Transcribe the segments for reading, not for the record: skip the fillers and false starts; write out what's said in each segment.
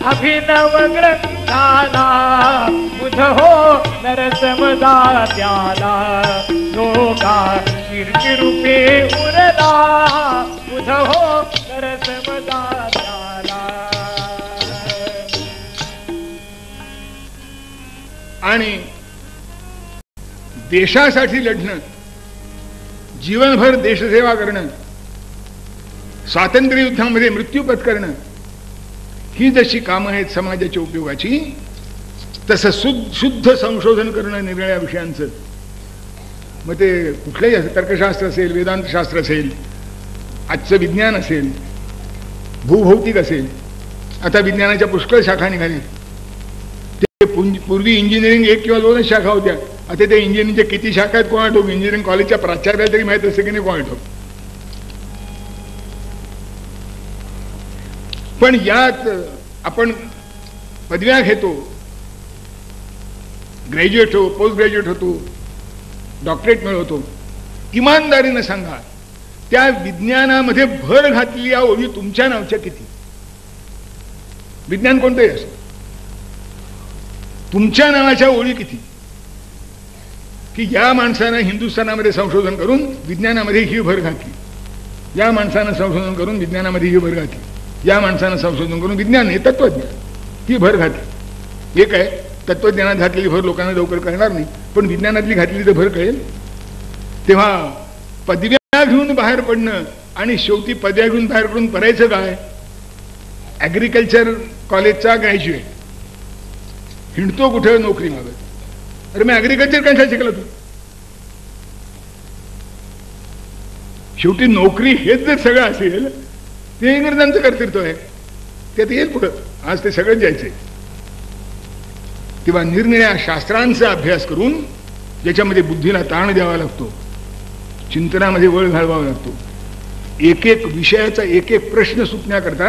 अभिनव ग्रंथाला बुध हो नरसमदात्याला लोका कीर्ती रूपे उरला बुध हो नरसमदात्याला. आणि देशासाठी लढणं, जीवनभर देशसेवा करणं, स्वातंत्र्य युद्धामध्ये मृत्यू पत्करणं, ही जशी कामं आहेत समाजाच्या उपयोगाची, तसं शुद्ध संशोधन करणं निरनिराळ्या विषयांचं, मग ते कुठलंही असेल, तर्कशास्त्र असेल, वेदांतशास्त्र असेल, आजचं विज्ञान असेल, भूभौतिक असेल. आता विज्ञानाच्या पुष्कळ शाखा निघाल्या. ते पूर्वी इंजिनिअरिंग 1 किंवा 2च शाखा होत्या. आता त्या इंजिनिअरिंगच्या किती शाखा आहेत कोणा ठाऊक. इंजिनिअरिंग कॉलेजच्या प्राचार्याला तरी माहीत असते की नाही कोणा ठाऊक. पण यात आपण पदव्या घेतो, ग्रॅज्युएट हो, पोस्ट ग्रॅज्युएट होतो, डॉक्टरेट मिळवतो. इमानदारीनं सांगा, त्या विज्ञानामध्ये भर घातली या ओळी तुमच्या नावच्या किती? विज्ञान कोणतंही असो, तुमच्या नावाच्या ओळी किती? की या माणसानं हिंदुस्थानामध्ये संशोधन करून विज्ञानामध्ये ही भर घातली, या माणसानं संशोधन करून विज्ञानामध्ये ही भर घातली, या माणसानं संशोधन करून विज्ञान हे तत्वज्ञान ही भर घातली. एक आहे तत्वज्ञानात घातलेली भर लोकांना लवकर कळणार नाही, पण विज्ञानातली घातलेली तर भर कळेल. तेव्हा पदव्या घेऊन बाहेर पडणं आणि शेवटी पदव्या घेऊन बाहेर पडून करायचं काय? ॲग्रिकल्चर कॉलेजचा ग्रॅज्युएट हिंडतो कुठं नोकरी मागत. अरे मी ॲग्रिकल्चर कशा शिकला तू? शेवटी नोकरी हेच जर सगळं असेल, ते इंग्रजांचं कर्तृत्व आहे, त्यात येईल पुढं. आज ते सगळं जायचंय. तेव्हा निरनिराळ्या शास्त्रांचा अभ्यास करून ज्याच्यामध्ये बुद्धीला ताण द्यावा लागतो, चिंतनामध्ये वळ घालवावा लागतो, एक एक विषयाचा एक एक प्रश्न सुटण्याकरता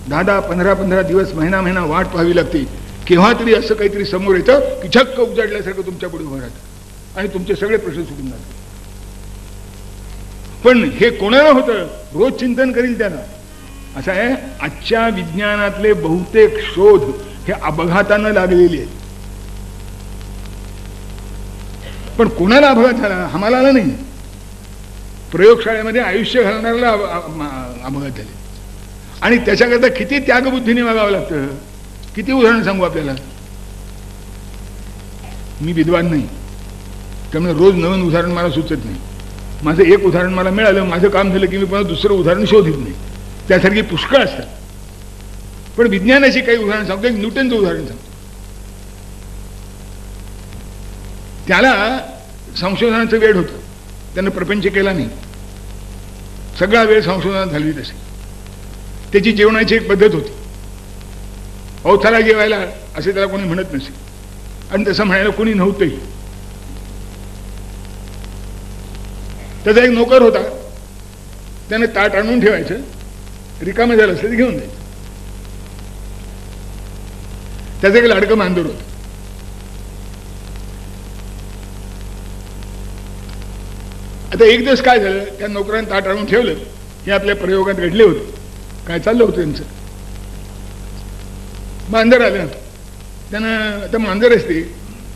10-10, 15-15 दिवस, महिना वाट पाहावी लागते. केव्हा तरी असं काहीतरी समोर येतं की झक्क उजाडल्यासारखं तुमच्या पुढे उभं राहतं आणि तुमचे सगळे प्रश्न सुटून जातात. पण हे कोणाला होतं? रोज चिंतन करील त्याला. असं आहे, आजच्या विज्ञानातले बहुतेक शोध हे अपघातानं लागलेले आहेत. पण कोणाला अपघात झाला? आम्हाला आला नाही. प्रयोगशाळेमध्ये आयुष्य घालणाऱ्याला अपघात झाले. आणि त्याच्याकरता किती त्यागबुद्धीने वागावं लागतं. किती उदाहरण सांगू आपल्याला. मी विद्वान नाही, त्यामुळे रोज नवीन उदाहरण मला सुचत नाही. माझं एक उदाहरण मला मिळालं, माझं काम झालं की मी पुन्हा दुसरं उदाहरण शोधित नाही. त्यासारखी पुष्कळ असतात. पण विज्ञानाची काही उदाहरण सांगतो. एक न्यूटनचं उदाहरण सांगतो. त्याला संशोधनाचं वेळ होतं, त्यानं प्रपंच केला नाही. सगळा वेळ संशोधनात घालवीत असे. त्याची जेवणाची एक पद्धत होती. चला जेवायला असे त्याला कोणी म्हणत नसे, आणि तसं म्हणायला कोणी नव्हतंही. त्याचा एक नोकर होता, त्याने ताट आणून ठेवायचं, रिकामं झालं असलं ते घेऊन जायचं. त्याचं एक लाडकं मांजर होतं. आता एक दिवस काय झालं, त्या नोकराने ताट आणून ठेवलं. हे आपल्या प्रयोगात घडले होते. काय चाललं होतं त्यांचं. मांजर आलं. त्यानं आता मांजर असते,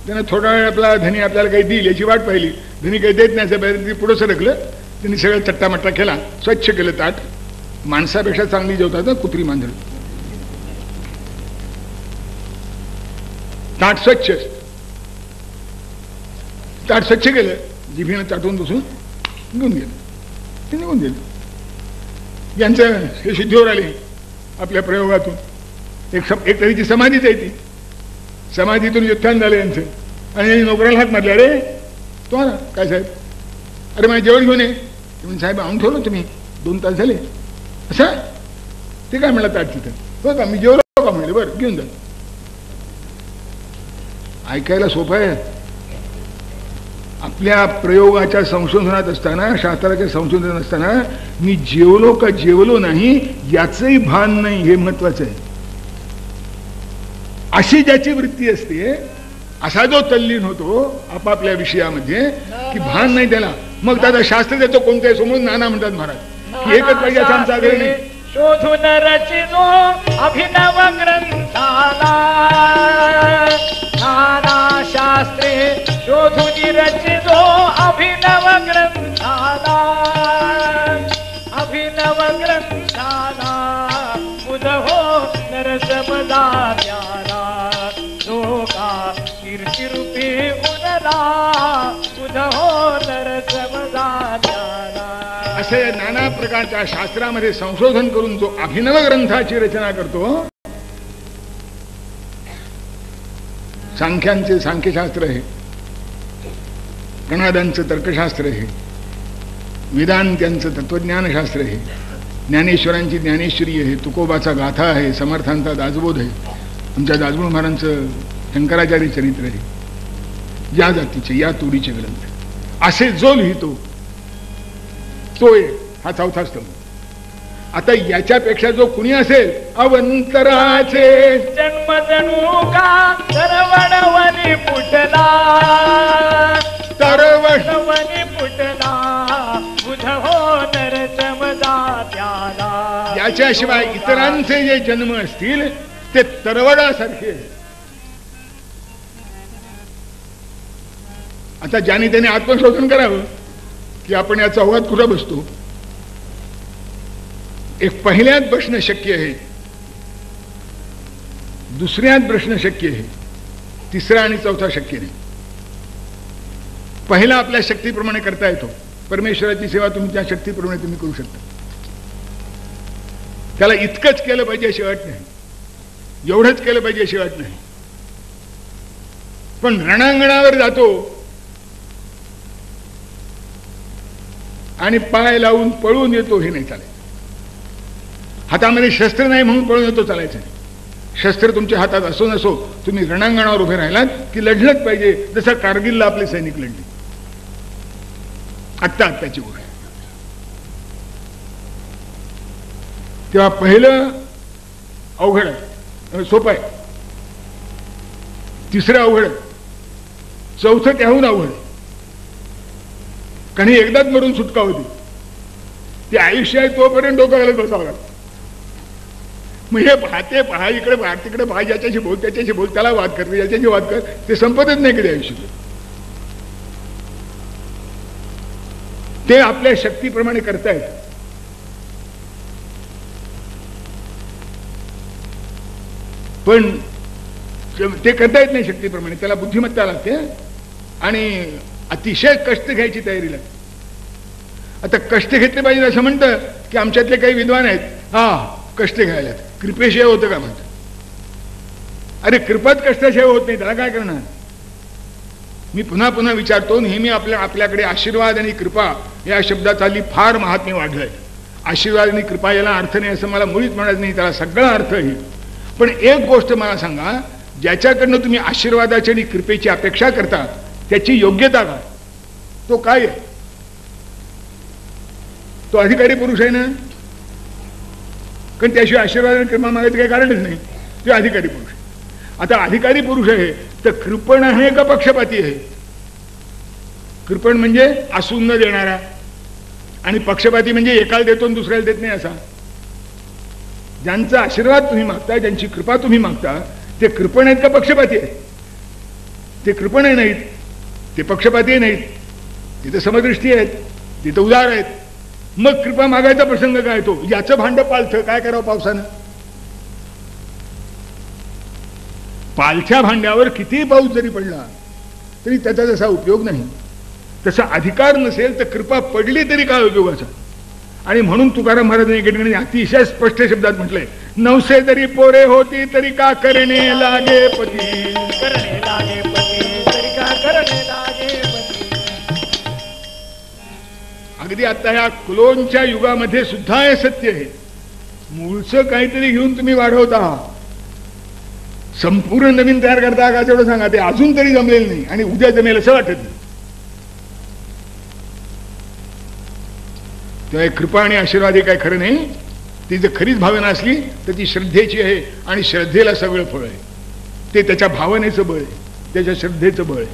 त्यानं थोडा वेळ आपला धनी आपल्याला काही देईल याची वाट पाहिली. धनी काही देत नाही असं पाहिजे. पुढं सरकलं. त्यांनी सगळं चट्टामट्टा केला, स्वच्छ केलं ताट. माणसापेक्षा चांगली जेवतात ना कुत्री मांजर. ताट स्वच्छ, ताट स्वच्छ केलं. जिभीनं चाटून बसून निघून गेलं. ते निघून गेलं. यांचं हे सिद्धीवर आले आपल्या प्रयोगातून. एक तरीची समाधीच आहे ती. समाधीतून व्युत्थान झालं यांचं. आणि नोकराला हात मारले. अरे तो आला काय साहेब? अरे माझ्या जेवण घेऊन ये. म्हणून साहेब आणून ठेवलं तुम्ही, 2 तास झाले. असं ते काय म्हणलं ताट तिथं? हो का, मी जेवलो का म्हणले. बरं घेऊन जा. ऐकायला सोपं आहे. आपल्या प्रयोगाच्या संशोधनात असताना, शास्त्राच्या संशोधनात असताना मी जेवलो का जेवलो नाही याचंही भान नाही, हे महत्वाचं आहे. अशी ज्याची वृत्ती असते, असा जो तल्लीन होतो आपापल्या विषयामध्ये, की भान नाही त्याला. मग त्याचा शास्त्र देतो कोणत्याही समोर नाना म्हणतात महाराज, की एकच पाहिजे असं आमचा आग्रह नाही. शोधून रचिनो अभिनव ग्रंथा प्रकारच्या शास्त्रामध्ये संशोधन करून जो अभिनव ग्रंथाची रचना करतो, सांख्यांचे सांख्यशास्त्र आहे, कणादांचं तर्कशास्त्र आहे, वेदांत्यांचं तत्वज्ञानशास्त्र आहे, ज्ञानेश्वरांची ज्ञानेश्वरी आहे, तुकोबाचा गाथा आहे, समर्थांचा दासबोध आहे, आमच्या दासगुरू महाराजांचं शंकराचार्य चरित्र आहे. या जातीचे या तोडीचे ग्रंथ असे जो लिहितो तो हा चौथा स्तंभ. आता याच्यापेक्षा जो कुणी असेल, अवंतराचे जन्मजणू का तरवणवनी फुटला, तरवणवनी फुटला, बुध हो नरचमदा त्याला. याच्याशिवाय इतरांचे जे जन्म असतील ते तरवडासारखे. आता ज्याने त्याने आत्मशोधन करावं की आपण या चौघात कुठं बसतो. एक पहिल्यात बसणं शक्य आहे, दुसऱ्यात बसणं शक्य आहे, तिसरा आणि चौथा शक्य नाही. पहिला आपल्या शक्तीप्रमाणे करता येतो. परमेश्वराची सेवा तुमच्या शक्तीप्रमाणे तुम्ही करू शकता. त्याला इतकंच केलं पाहिजे अशी अट नाही, एवढंच केलं पाहिजे अशी अट नाही. पण रणांगणावर जातो आणि पाय लावून पळून येतो हे नाही चालेल. हातामध्ये शस्त्र नाही म्हणून पळून येतो चालायचं नाही. शस्त्र तुमच्या हातात असो नसो, तुम्ही रणांगणावर उभे राहिलात की लढलंच पाहिजे, जसं कारगिलला आपले सैनिक लढले. आत्ताची गोष्ट. तेव्हा पहिलं अवघड आहे, सोपं आहे. तिसरं अवघड आहे, चौथं त्याहून अवघड आहे. कारण एकदाच मरून सुटका होती. ते आयुष्य आहे तोपर्यंत डोकं घालत बसावं लागतं. मग हे पाहते पहा, इकडे पहा, तिकडे पहा, याच्याशी बोल, त्याच्याशी बोल, त्याला वाद करते, याच्याशी वाद कर, ते संपतच नाही कधी आयुष्य. ते आपल्या शक्तीप्रमाणे करतायत. पण ते करता येत नाही शक्तीप्रमाणे. त्याला बुद्धिमत्ता लागते आणि अतिशय कष्ट घ्यायची तयारी लागते. आता कष्ट घेतले पाहिजे असं म्हणतं की आमच्यातले काही विद्वान आहेत, हा कष्ट घ्यायला कृपेशिवाय होतं का म्हणतात. अरे कृपात कष्टाशिवाय होत नाही, त्याला काय करणार. मी पुन्हा पुन्हा विचारतो, नेहमी आपल्याकडे आशीर्वाद आणि कृपा या शब्दाचा हल्ली फार महात्म्य वाढलंय. आशीर्वाद आणि कृपा याला अर्थ नाही असं मला मुळीच म्हणायचं नाही, त्याला सगळा अर्थ आहे. पण एक गोष्ट मला सांगा, ज्याच्याकडनं तुम्ही आशीर्वादाची आणि कृपेची अपेक्षा करता त्याची योग्यता काय, तो काय आहे. तो अधिकारी पुरुष आहे ना, कारण त्याशिवाय आशीर्वाद आणि कृपा मागायचं काही कारणच नाही. तो अधिकारी पुरुष. आता अधिकारी पुरुष आहे तर कृपण आहे का पक्षपाती आहे. कृपण म्हणजे असून न देणारा, आणि पक्षपाती म्हणजे एकाला देतो आणि दुसऱ्याला देत नाही असा. ज्यांचा आशीर्वाद तुम्ही मागता, ज्यांची कृपा तुम्ही मागता, ते कृपण आहेत का पक्षपाती आहेत. ते कृपण नाहीत, ते पक्षपाती नाहीत, ते तर समदृष्टी आहेत, ते तर उदार आहेत. मग कृपा मागायचा प्रसंग काय येतो, याचं भांड पालथं, काय करावं पावसानं. पालथ्या भांड्यावर किती पाऊस जरी पडला तरी त्याचा जसा उपयोग नाही, तसा अधिकार नसेल तर कृपा पडली तरी काय उपयोगाचा. आणि म्हणून तुकाराम महाराजांनी एके ठिकाणी अतिशय स्पष्ट शब्दात म्हटलंय, नवसे जरी पोरे होती तरी का करणे लागे पती, करणे लागे पती, तरी का करणे लागे पती. अगदी आता ह्या क्लोनच्या युगामध्ये सुद्धा हे सत्य आहे. मूळचं काहीतरी घेऊन तुम्ही वाढवता, संपूर्ण नवीन तयार करता का तेवढं सांगा. ते अजून तरी जमलेलं नाही आणि उद्या जमेल असं वाटत नाही. तेव्हा कृपा आणि आशीर्वाद हे काय खरं नाही. ती जर खरीच भावना असली तर ती श्रद्धेची आहे आणि श्रद्धेला सगळं फळ आहे. ते त्याच्या भावनेचं बळ आहे, त्याच्या श्रद्धेचं बळ आहे.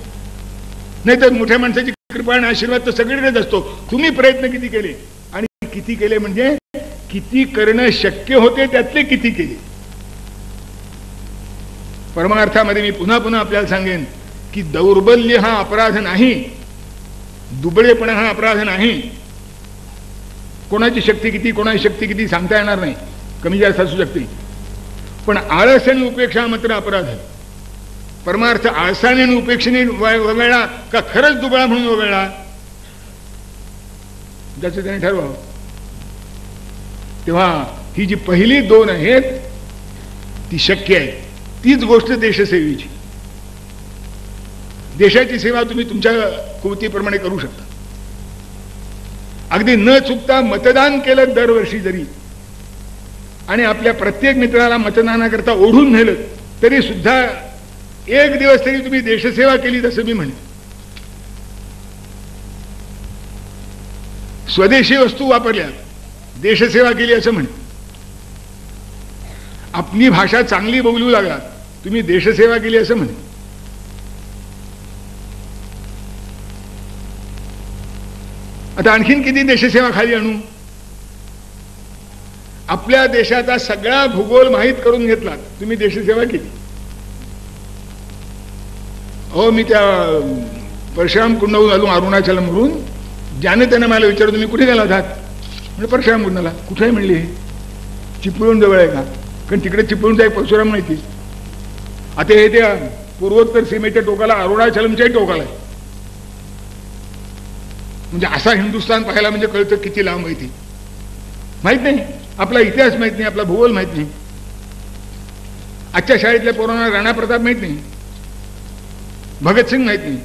नाही तर मोठ्या माणसाची कृपा आणि आशीर्वाद तर सगळीकडेच असतो. तुम्ही प्रयत्न किती केले, आणि किती केले म्हणजे किती करणं शक्य होते त्यातले किती केले. परमार्थामध्ये मी पुन्हा पुन्हा आपल्याला सांगेन की दौर्बल्य हा अपराध नाही, दुबळेपणा हा अपराध नाही. कोणाची शक्ती किती, कोणाची शक्ती किती सांगता येणार नाही, कमी जास्त असू शकते. पण आळस आणि उपेक्षा मात्र अपराध आहे. परमार्थ आळसाने आणि उपेक्षेने वगळला का खरंच दुबळा म्हणून वगळला, ज्याचं त्याने ठरवावं. तेव्हा ही जी पहिली दोन आहेत ती शक्य आहे. तीच गोष्ट देशसेवेची. देशाची सेवा तुम्ही तुमच्या कुवतीप्रमाणे करू शकता. अगदी न चुकता मतदान केलं दरवर्षी जरी आणि आपल्या प्रत्येक मित्राला मतदानाकरता ओढून नेलं तरी सुद्धा एक दिवस तरी तुम्ही देशसेवा केली असं मी म्हणेन. स्वदेशी वस्तू वापरल्या, देशसेवा केली असं म्हणे. आपली भाषा चांगली बोलू लागला, तुम्ही देशसेवा केली असं म्हणे. आता आणखीन किती देशसेवा खाली आणू? आपल्या देशाचा सगळा भूगोल माहीत करून घेतला, तुम्ही देशसेवा केली. हो, मी त्या परशुराम कुंडहून आलो अरुणाचलमवरून. ज्याने त्याने मला विचारलं तुम्ही कुठे गेला होतात? म्हणजे परशुराम कुंडाला. कुठे म्हणले? चिपळूण जवळ आहे का? कारण तिकडे चिपळूणचा एक परशुराम माहिती. आता हे त्या पूर्वोत्तर सीमेच्या टोकाला अरुणाचलमच्याही टोकाला आहे. म्हणजे असा हिंदुस्थान पाहायला म्हणजे कळतं किती लांब माहिती. माहित नाही, आपला इतिहास माहित नाही, आपला भूगोल माहित नाही. आजच्या शाळेतल्या पोरांना राणा प्रताप माहित नाही, भगतसिंग माहित नाही,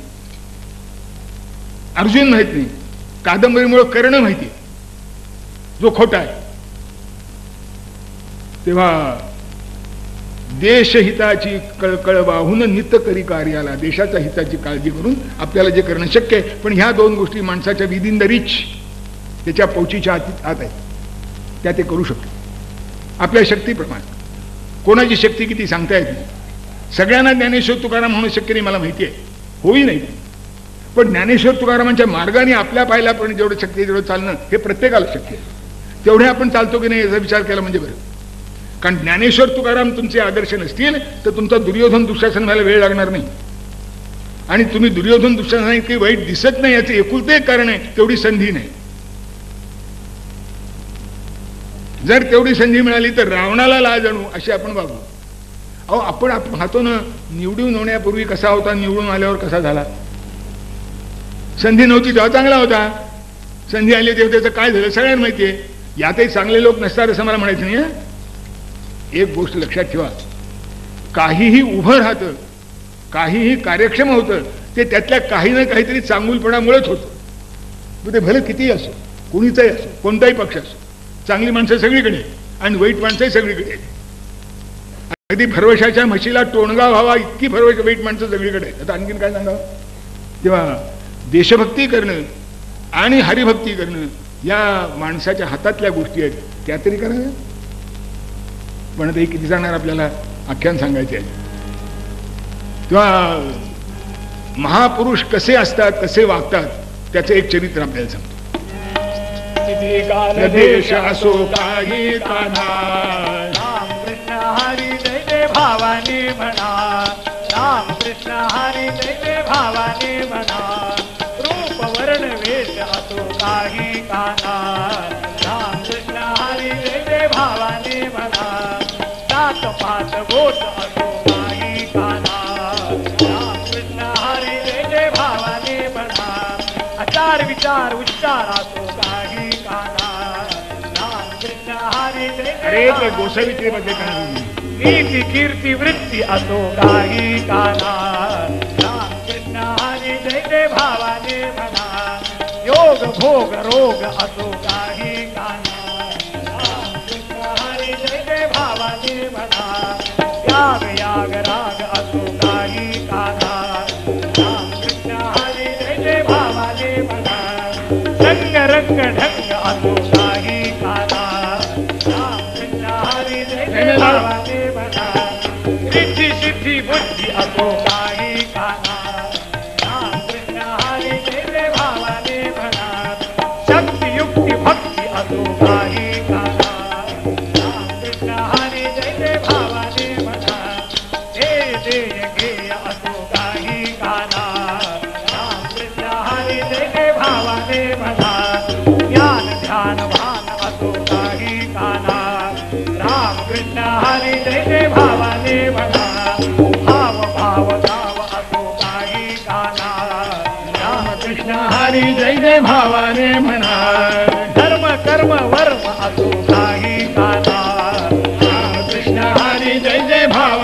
अर्जुन माहित नाही, कादंबरीमुळे कर्ण माहिती जो खोटा आहे. तेव्हा देशहिताची कळकळ वाहून नित्य करी कार्याला, देशाच्या हिताची काळजी करून आपल्याला जे करणं शक्य आहे. पण ह्या दोन गोष्टी माणसाच्या विदिन द रिच, त्याच्या पोचीच्या आत आहेत, त्या ते करू शकतो आपल्या शक्तीप्रमाणे. कोणाची शक्ती किती सांगता येत नाही. सगळ्यांना ज्ञानेश्वर तुकाराम होणं शक्य नाही मला माहिती आहे, होई नाही. पण ज्ञानेश्वर तुकारामांच्या मार्गाने आपल्या पाहिला पण जेवढं शक्य आहे तेवढं चालणं हे प्रत्येकाला शक्य आहे. तेवढे आपण चालतो की नाही याचा विचार केला म्हणजे बरं. कारण ज्ञानेश्वर तुकाराम तुमचे आदर्श नसतील तर तुमचा दुर्योधन दुःशासन व्हायला वेळ लागणार नाही. आणि तुम्ही दुर्योधन दुःशासन काही वाईट दिसत नाही याचं एकुलते एक कारण आहे, तेवढी संधी नाही. जर तेवढी संधी मिळाली तर रावणाला लाज आणू अशी आपण वागू. अहो, आपण पाहतो ना, निवडून होण्यापूर्वी कसा होता, निवडून आल्यावर कसा झाला. संधी नव्हती तेव्हा चांगला होता, संधी आली तेव्हा त्याचं काय झालं सगळ्यांना माहिती आहे. यातही चांगले लोक नसतात असं मला म्हणायचं नाही. एक गोष्ट लक्षात ठेवा, काहीही उभं राहतं, काहीही कार्यक्षम होतं ते त्यातल्या काही ना काहीतरी चांगुलपणामुळेच होतं. मग ते भले कितीही असो, कोणीचाही असो, कोणताही पक्ष असो. चांगली माणसं सगळीकडे आणि वाईट माणसंही सगळीकडे. अगदी फरवशाच्या म्हशीला टोणगा व्हावा इतकी फरवश वाईट माणसं सगळीकडे आहेत. आता आणखीन काय सांगावं. तेव्हा देशभक्ती करणं आणि हरिभक्ती करणं या माणसाच्या हातातल्या गोष्टी आहेत, त्या तरी कराव्या. पण ते किती जाणार आपल्याला आख्यान सांगायचे आहे. तेव्हा महापुरुष कसे असतात, कसे वागतात त्याचं एक चरित्र आपल्याला सांगतो. देश असो काही काना, राम कृष्ण हरी जय जय भावानी म्हणा. राम कृष्ण हरी जय जय भावानी म्हणा. रूप वर्ण वेश असो काही काना. राम कृष्ण हरी जय जय भावानी म्हणा. जात पात बोट असो काही काना. राम कृष्ण हरी जय जय भावानी म्हणा. आचार विचार उच्चार असो काही काना. राम कृष्ण हरी जय अरे जय ते गोसावित्रीमध्ये काय नीती कीर्ती वृत्ती असो काही काना. राम कृष्ण हरी जय जय भावाने म्हणा. योग भोग रोग असो काही काना. राम कृष्ण हरी जय जय भावाने म्हणा. याग याग राग असो काही काना. राम कृष्ण हरी जय जय भावाने म्हणा. रंग रंग ढंग असो काही काना. राम कृष्ण हरी जय जय भावाने म्हणा. रिद्धी सिद्धी बुद्धी असो काही काना. राम कृष्ण हरी जय जय भावाने म्हणा. शक्ती युक्ती भक्ती असो काही काना. राम कृष्ण हरी जय जय भावाने म्हणा. देय देय घेय असो काही काना. राम कृष्ण हरी जय जय भावाने म्हणा. ज्ञान ध्यान भान असो काही काना. राम कृष्ण हरी जय जय भावाने म्हणा. भाव भाव गाव असो काही काना. राम कृष्ण हरी जय जय भावाने म्हणा. धर्म कर्म वर्म असो काही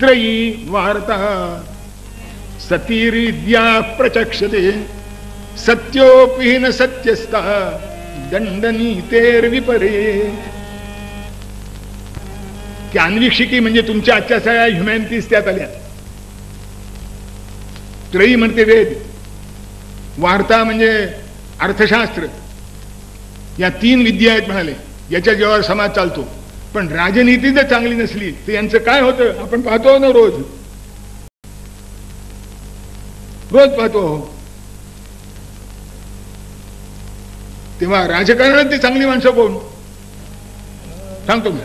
त्रयी वार्ता सतीरिद्या प्रचक्षते सत्योपि न सत्यस्ता दंडनीतेर्विपरे. की अन्वीक्षिकी म्हणजे तुमच्या आजच्या सगळ्या ह्युमॅनिटीज त्यात आल्या. त्रयी म्हणते वेद, वार्ता म्हणजे अर्थशास्त्र, या 3 विद्या आहेत म्हणाले, याच्या जेव्हा समाज चालतो. पण राजनीती जर चांगली नसली तर यांचं काय होतं आपण पाहतो ना, रोज पाहतो. तेव्हा राजकारणात ती चांगली माणसं कोण सांगतो मी.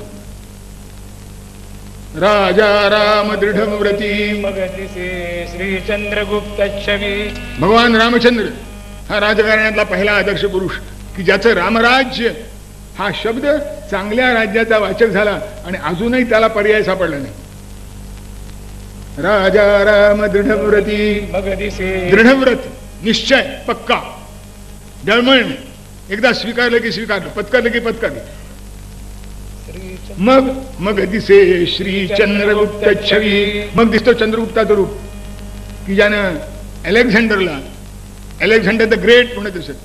राजा राम दृढव्रती श्री चंद्रगुप्त छवी. भगवान रामचंद्र हा राजकारणातला पहिला आदर्श पुरुष की ज्याचं रामराज्य हा शब्द चांगल्या राज्याचा वाचक झाला आणि अजूनही त्याला पर्याय सापडला नाही. राजा राम दृढव्रती, दृढव्रत निश्चय पक्का, डळमळ, एकदा स्वीकारलं की स्वीकारलं, पत्करलं की पत्करलं. मग दिसे श्री चंद्रगुप्त छवी. मग दिसतो चंद्रगुप्ताचं रूप की ज्यानं अलेक्झांडर द ग्रेट म्हणत असत.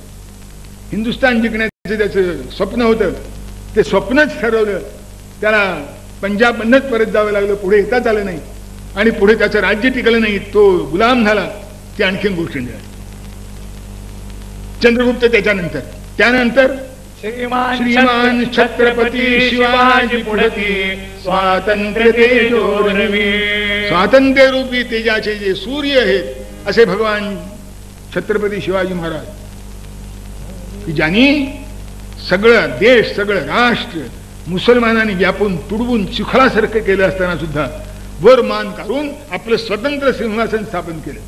हिंदुस्थान जिंकण्याचं त्याचं स्वप्न होतं, ते स्वप्नच ठरवलं. त्याला पंजाब मधनच परत जावं लागलं, पुढे येताच आलं नाही आणि पुढे त्याचं राज्य टिकलं नाही, तो गुलाम झाला. ते आणखीन गोष्टी मिळाली. चंद्रगुप्त त्यानंतर श्रीमान छत्रपती शिवाजी पुढती स्वातंत्र्य तेजोरवी. स्वातंत्र्य रूपी तेजाचे जे सूर्य आहेत असे भगवान छत्रपती शिवाजी महाराज, की ज्यांनी सगळं देश सगळं राष्ट्र मुसलमानांनी व्यापून तुडवून चिखलासारखं केलं असताना सुद्धा वर मान काढून आपलं स्वतंत्र सिंहासन स्थापन केलं.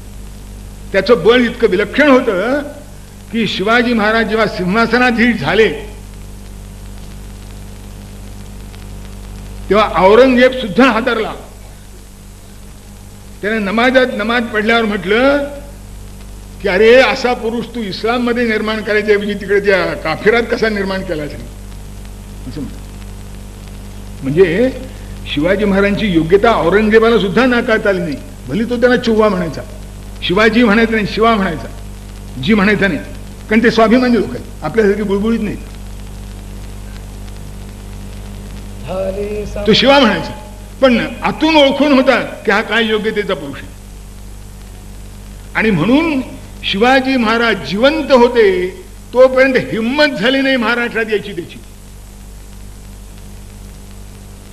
त्याचं बळ इतकं विलक्षण होतं की शिवाजी महाराज जेव्हा सिंहासनाधीश झाले तेव्हा औरंगजेब सुद्धा हादरला. त्याने नमाज पडल्यावर म्हटलं की अरे असा पुरुष तू इस्लाम मध्ये निर्माण करायच्या ऐवजी तिकडे त्या काफिरात कसा निर्माण केला असेल असं म्हणजे शिवाजी महाराजांची योग्यता औरंगजेबाला सुद्धा नाकारता आली नाही. भले तो त्यांना चुव्वा म्हणायचा, शिवाजी म्हणायचा नाही, शिवा म्हणायचा, जी म्हणायचा नाही, कारण ते स्वाभिमानी लोक आहेत, आपल्यासारखे बुळबुळीत नाहीत. तो शिवा म्हणायचा, पण आतून ओळखून होता की हा काय योग्यतेचा पुरुष आहे. आणि म्हणून शिवाजी महाराज जिवंत होते तोपर्यंत हिंमत झाली नाही महाराष्ट्रात यायची त्याची.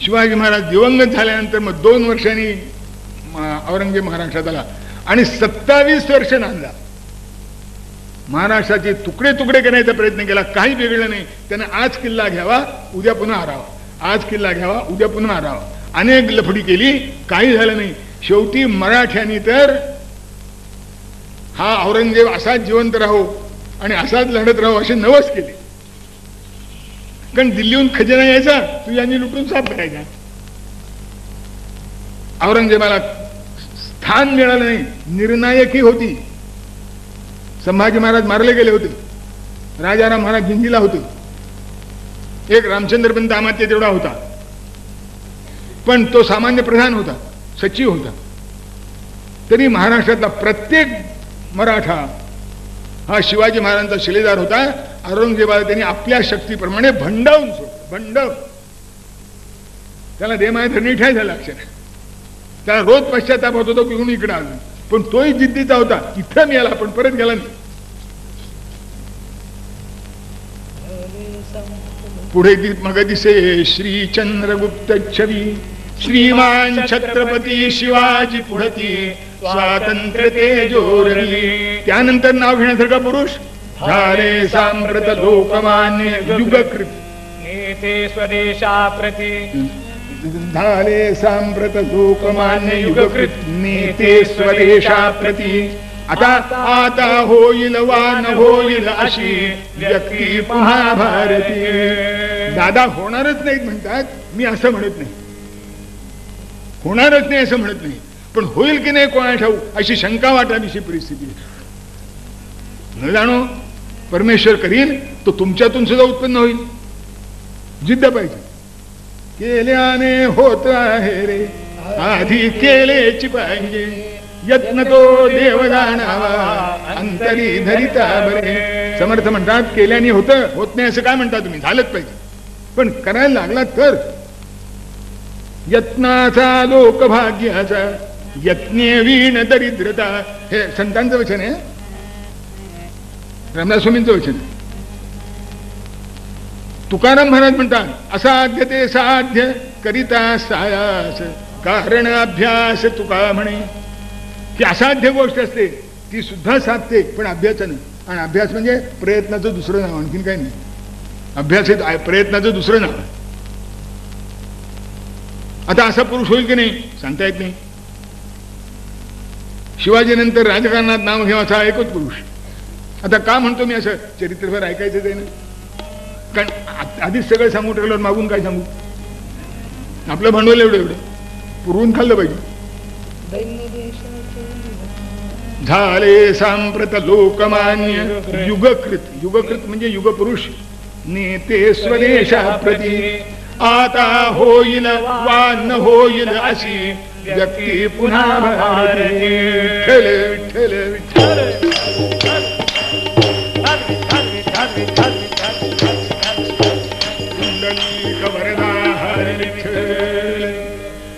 शिवाजी महाराज दिवंगत झाल्यानंतर मग 2 वर्षांनी औरंगजेब महाराष्ट्रात आला आणि 27 वर्ष नांदला. महाराष्ट्राचे तुकडे तुकडे करण्याचा प्रयत्न केला, काही बिघडलं नाही. त्याने आज किल्ला घ्यावा उद्या पुन्हा हरावा, आज किल्ला घ्यावा उद्या पुन्हा हरावा, अनेक लफडी केली, काही झालं नाही. शेवटी मराठ्यांनी तर हा औरंगजेब असाच जिवंत राहो आणि असाच लढत राहो असे नवस केले. कारण दिल्लीहून खजिना यायचा, तुझ्यांनी लुटून साफ करायचा. औरंगजेबाला स्थान मिळालं नाही, निर्णायकी होती. संभाजी महाराज मारले गेले होते, राजाराम महाराज जिंजीला होते, एक रामचंद्र पंत अमात्य तेवढा होता, पण तो सामान्य प्रधान होता, सचिव होता. तरी महाराष्ट्रातला प्रत्येक मराठा हा शिवाजी महाराजांचा शिलेदार होता. औरंगजेबाला त्यांनी आपल्या शक्तीप्रमाणे भंडावून सोडलं. त्याला देमाय धरणी ठाय झाला अक्षर. त्याला रोज पश्चाताप होतो, तो पिऊन इकडे आला, पण तोही जिद्दीचा होता. इथं मिळाला पण परत गेला नाही. पुढे मग दिसे श्री चंद्रगुप्त छवी. श्रीमान छत्रपती शिवाजी पुढती स्वातंत्र्य तेजोरवी. त्यानंतर नाव घेण्यासारखा पुरुष झाले सांप्रत लोकमान्य युगकृत नेते स्वदेशाप्रती. झाले सांप्रत लोकमान्य युगकृत नेते स्वदेशाप्रती. आता होईल वा न होईल अशी व्यक्ती महाभारती. दादा होणारच नाहीत म्हणतात, मी असं म्हणत नाही, होणारच नाही असं म्हणत नाही, पण होईल की नाही कोणा ठाऊक अशी शंका वाटावीशी परिस्थिती. न जाणो परमेश्वर करील तो तुमच्यातून सुद्धा उत्पन्न होईल. जिद्द पाहिजे. केल्याने होत आहे रे आधी केलेची पाहिजे यत्न तो देव जाणावा अंतरी धरिता बरे. समर्थ म्हणतात केल्याने होतं, होत नाही असं काय म्हणता तुम्ही, झालंच पाहिजे, पण करायला लागला तर. यत्नाचा लोकभाग्याचा यत्ने वीण दरिद्रता, हे संतांचं वचन आहे, रामदास स्वामींचं वचन आहे. तुकाराम महाराज म्हणतात असाध्य ते साध्य करिता सायास कारण अभ्यास तुका म्हणे, की असाध्य गोष्ट असते ती सुद्धा साधते पण अभ्यासानं. आणि अभ्यास म्हणजे प्रयत्नाचं दुसरं नाव, आणखीन काही नाही. अभ्यास हे प्रयत्नाचं दुसरं नाव. आता असा पुरुष होईल की नाही सांगता येत नाही. शिवाजीनंतर राजकारणात नाव घ्यावा असा एकच पुरुष. आता का म्हणतो मी असं, चरित्रभर ऐकायचं आहे ना, कारण आधीच सगळं सांगून ठेवलं, मागून काय सांगू. आपलं भांडवल एवढं एवढं पुरवून खाल्लं पाहिजे. झाले सांप्रत लोकमान्य युगकृत, युगकृत म्हणजे युगपुरुष नेते स्वदेशाप्रती, आता होईल वा न होईल अशी व्यक्ती पुन्हा भारती. विठ्ठल विठ्ठल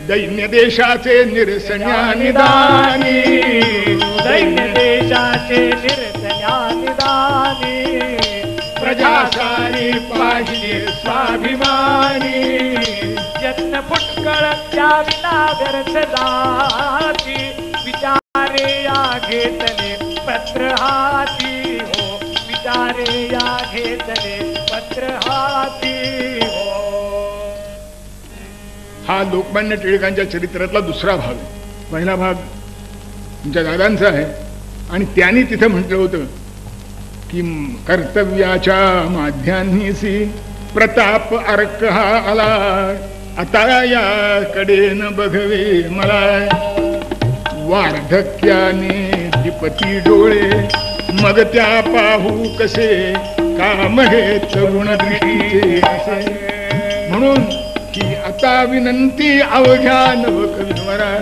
दैन्य देशाचे निरसण्यानिदानी, दैन्य देशाचे निरसण्यानिदानी, प्रजासारी पाहिजे स्वाभिमानी, यत्न पुष्कळ त्या विना जाती, विचारे या घेतले पत्र हाती हो, विचारे या घेतले पत्र हाती हो. हा लोकमान्य टिळकांच्या चरित्रातला दुसरा भाग आहे. पहिला भाग तुमच्या दादांचा आहे आणि त्यांनी तिथं म्हटलं होतं की कर्तव्याच्या माध्यान्हीसी प्रताप अर्क हा आला, आता याकडे न बघवे मला, वार्धक्याने दिपती डोळे मग त्या पाहू कसे, काम हे तरुण दृष्टीचे असे. म्हणून की आता विनंती अवघ्या नवकविवरा,